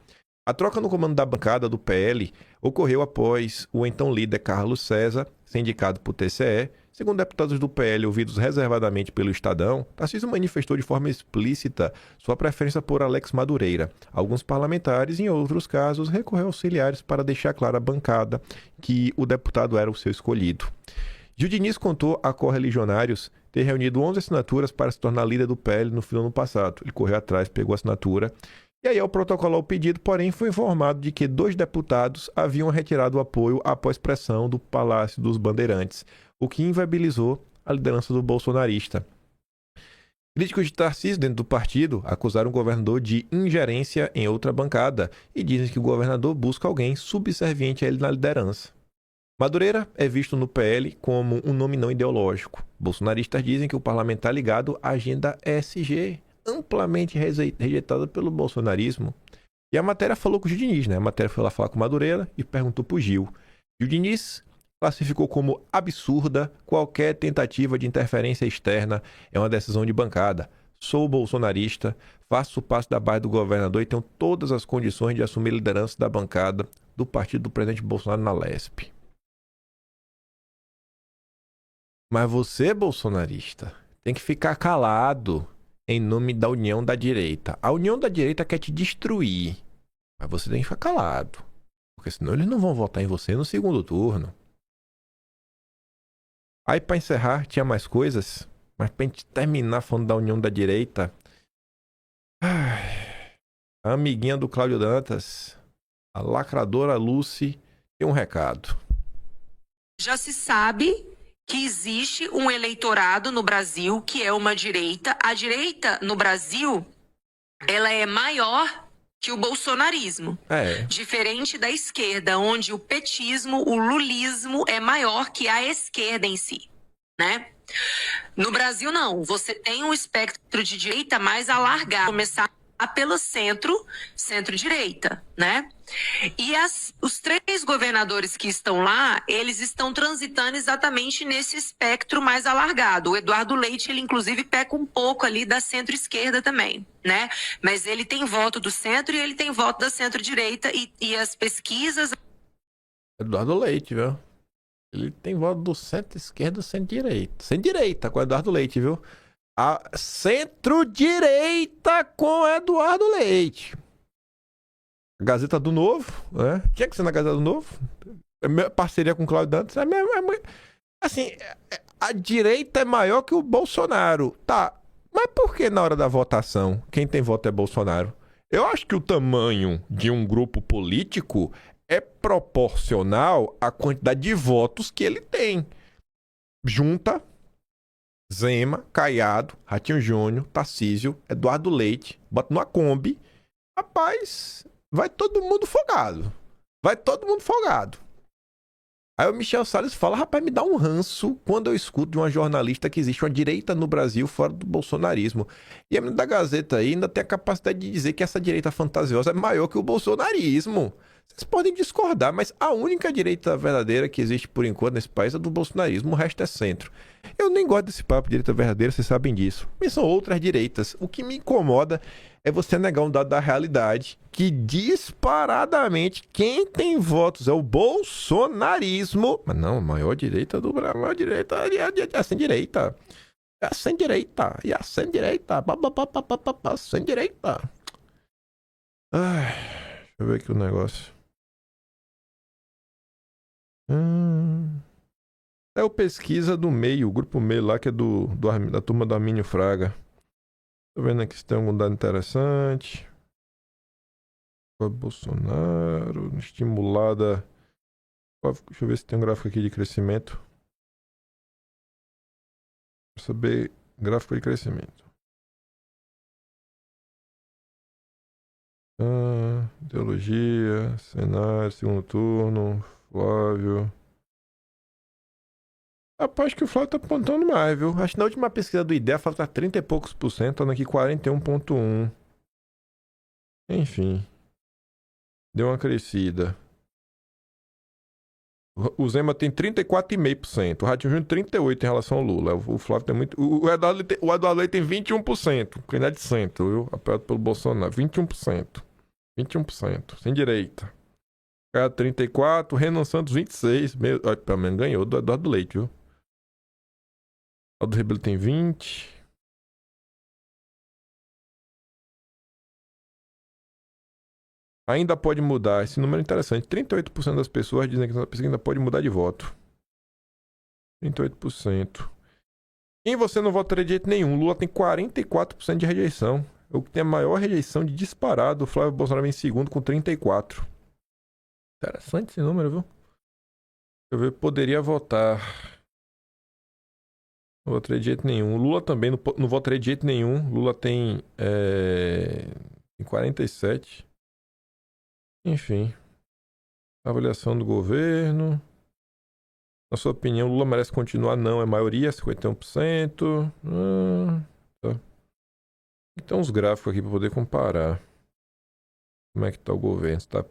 A troca no comando da bancada do PL ocorreu após o então líder Carlos César ser indicado por TCE. Segundo deputados do PL ouvidos reservadamente pelo Estadão, Tarcísio manifestou de forma explícita sua preferência por Alex Madureira. Alguns parlamentares, em outros casos, recorreu a auxiliares para deixar clara à bancada que o deputado era o seu escolhido. Gil Diniz contou a correligionários ter reunido 11 assinaturas para se tornar líder do PL no final do ano passado. Ele correu atrás, pegou a assinatura. E aí, ao protocolar o pedido, porém, foi informado de que 2 deputados haviam retirado o apoio após pressão do Palácio dos Bandeirantes, o que inviabilizou a liderança do bolsonarista. Críticos de Tarcísio dentro do partido acusaram o governador de ingerência em outra bancada e dizem que o governador busca alguém subserviente a ele na liderança. Madureira é visto no PL como um nome não ideológico. Bolsonaristas dizem que o parlamentar ligado à agenda ESG, amplamente rejeitada pelo bolsonarismo. E a matéria falou com o Gil Diniz, né? A matéria foi lá falar com Madureira e perguntou para o Gil. Gil Diniz classificou como absurda qualquer tentativa de interferência externa em uma decisão de bancada. Sou bolsonarista, faço parte da base do governador e tenho todas as condições de assumir a liderança da bancada do partido do presidente Bolsonaro na Lesp. Mas você, bolsonarista, tem que ficar calado em nome da União da Direita. A União da Direita quer te destruir, mas você tem que ficar calado, porque senão eles não vão votar em você no segundo turno. Aí, para encerrar, tinha mais coisas, mas pra gente terminar falando da União da Direita, a amiguinha do Cláudio Dantas, a lacradora Lucy, tem um recado. Já se sabe que existe um eleitorado no Brasil que é uma direita. A direita no Brasil, ela é maior que o bolsonarismo. Diferente da esquerda, onde o petismo, o lulismo é maior que a esquerda em si, né? No Brasil, não. Você tem um espectro de direita mais alargado. Começar pelo centro-direita, né? E os 3 governadores que estão lá, eles estão transitando exatamente nesse espectro mais alargado. O Eduardo Leite, ele inclusive peca um pouco ali da centro-esquerda também, né? Mas ele tem voto do centro e ele tem voto da centro-direita e as pesquisas... Eduardo Leite, viu? Ele tem voto do centro-esquerda, centro-direita. Centro-direita com o Eduardo Leite, viu? A centro-direita com Eduardo Leite. Gazeta do Novo, né? Tinha que ser na Gazeta do Novo. Parceria com o Cláudio Dantas. Assim, a direita é maior que o Bolsonaro. Tá, mas por que na hora da votação quem tem voto é Bolsonaro? Eu acho que o tamanho de um grupo político é proporcional à quantidade de votos que ele tem. Junta Zema, Caiado, Ratinho Júnior, Tarcísio, Eduardo Leite, bota numa Kombi. Rapaz, vai todo mundo folgado. Vai todo mundo folgado. Aí o Michel Salles fala, rapaz, me dá um ranço quando eu escuto de uma jornalista que existe uma direita no Brasil fora do bolsonarismo. E a menina da Gazeta aí ainda tem a capacidade de dizer que essa direita fantasiosa é maior que o bolsonarismo. Vocês podem discordar, mas a única direita verdadeira que existe por enquanto nesse país é do bolsonarismo, o resto é centro. Eu nem gosto desse papo de direita verdadeira, vocês sabem disso. Mas são outras direitas. O que me incomoda é você negar um dado da realidade, que disparadamente quem tem votos é o bolsonarismo. Mas não, a maior direita do Brasil, a maior direita é a sem-direita. É a sem-direita. E a sem-direita. Sem-direita. Ai, deixa eu ver aqui o negócio. É o pesquisa do meio, o grupo meio lá, que é da turma do Armínio Fraga. Tô vendo aqui se tem algum dado interessante. Bolsonaro, estimulada. Deixa eu ver se tem um gráfico aqui de crescimento. Quero saber gráfico de crescimento. Ideologia, cenário, segundo turno, Flávio. Rapaz, que o Flávio tá apontando mais, viu? Acho que na última pesquisa do IDEA, o Flávio tá 30 e poucos %, tá aqui 41,1%. Enfim. Deu uma crescida. O Zema tem 34,5%. O Ratinho Júnior 38% em relação ao Lula. O Flávio tem muito... O Eduardo Leite tem 21%. Candidato de centro, viu? Apoiado pelo Bolsonaro. 21%. 21%. Sem direita. Cara 34%. Renan Santos 26%. Pelo menos ganhou do Eduardo Leite, viu? Aldo Rebelo tem 20%. Ainda pode mudar. Esse número é interessante. 38% das pessoas dizem que essa pesquisa ainda pode mudar de voto. 38%. Quem você não votaria de jeito nenhum? Lula tem 44% de rejeição. O que tem a maior rejeição de disparado. O Flávio Bolsonaro vem em segundo com 34%. Interessante esse número, viu? Deixa eu ver. Poderia votar. Não votaria de jeito nenhum. O Lula também não votaria de jeito nenhum. Lula tem 47%. Enfim. Avaliação do governo. Na sua opinião, Lula merece continuar? Não, é maioria, 51%. Tá. Então, uns gráficos aqui para poder comparar. Como é que tá o governo? Se tá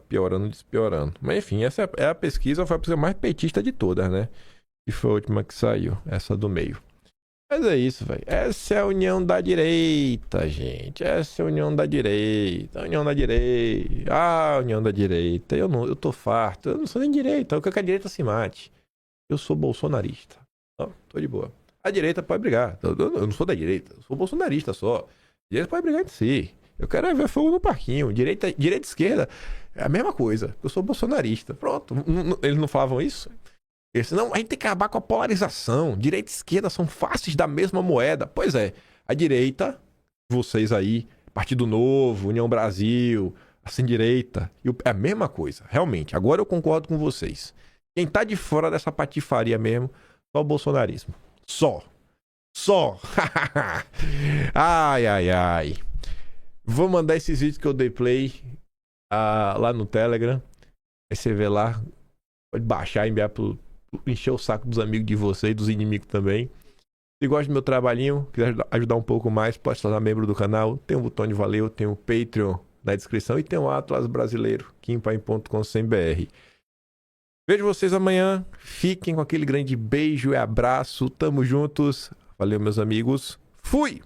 piorando ou despiorando. Mas enfim, essa é a pesquisa, foi a pesquisa mais petista de todas, né? Que foi a última que saiu, essa do meio. Mas é isso, velho. Essa é a união da direita, gente. Essa é a união da direita. A união da direita. Ah, a união da direita. Eu tô farto. Eu não sou nem direita. Eu quero que a direita se mate. Eu sou bolsonarista. Não, tô de boa. A direita pode brigar. Eu não sou da direita. Eu sou bolsonarista só. A direita pode brigar entre si. Eu quero é ver fogo no parquinho. Direita e esquerda é a mesma coisa. Eu sou bolsonarista. Pronto. Eles não falavam isso? Não, a gente tem que acabar com a polarização. Direita e esquerda são faces da mesma moeda. Pois é, a direita, vocês aí, Partido Novo, União Brasil, assim direita, é a mesma coisa, realmente. Agora eu concordo com vocês. Quem tá de fora dessa patifaria mesmo Só o bolsonarismo. Só. Ai, ai, ai. Vou mandar esses vídeos que eu dei play lá no Telegram. Aí você vê lá. Pode baixar e enviar encher o saco dos amigos de vocês, dos inimigos também. Se gosta do meu trabalhinho, quiser ajudar um pouco mais, pode se tornar membro do canal. Tem um botão de valeu, tem o Patreon na descrição e tem o Atlas Brasileiro, kimpaim.com.br. Vejo vocês amanhã. Fiquem com aquele grande beijo e abraço. Tamo juntos. Valeu, meus amigos. Fui!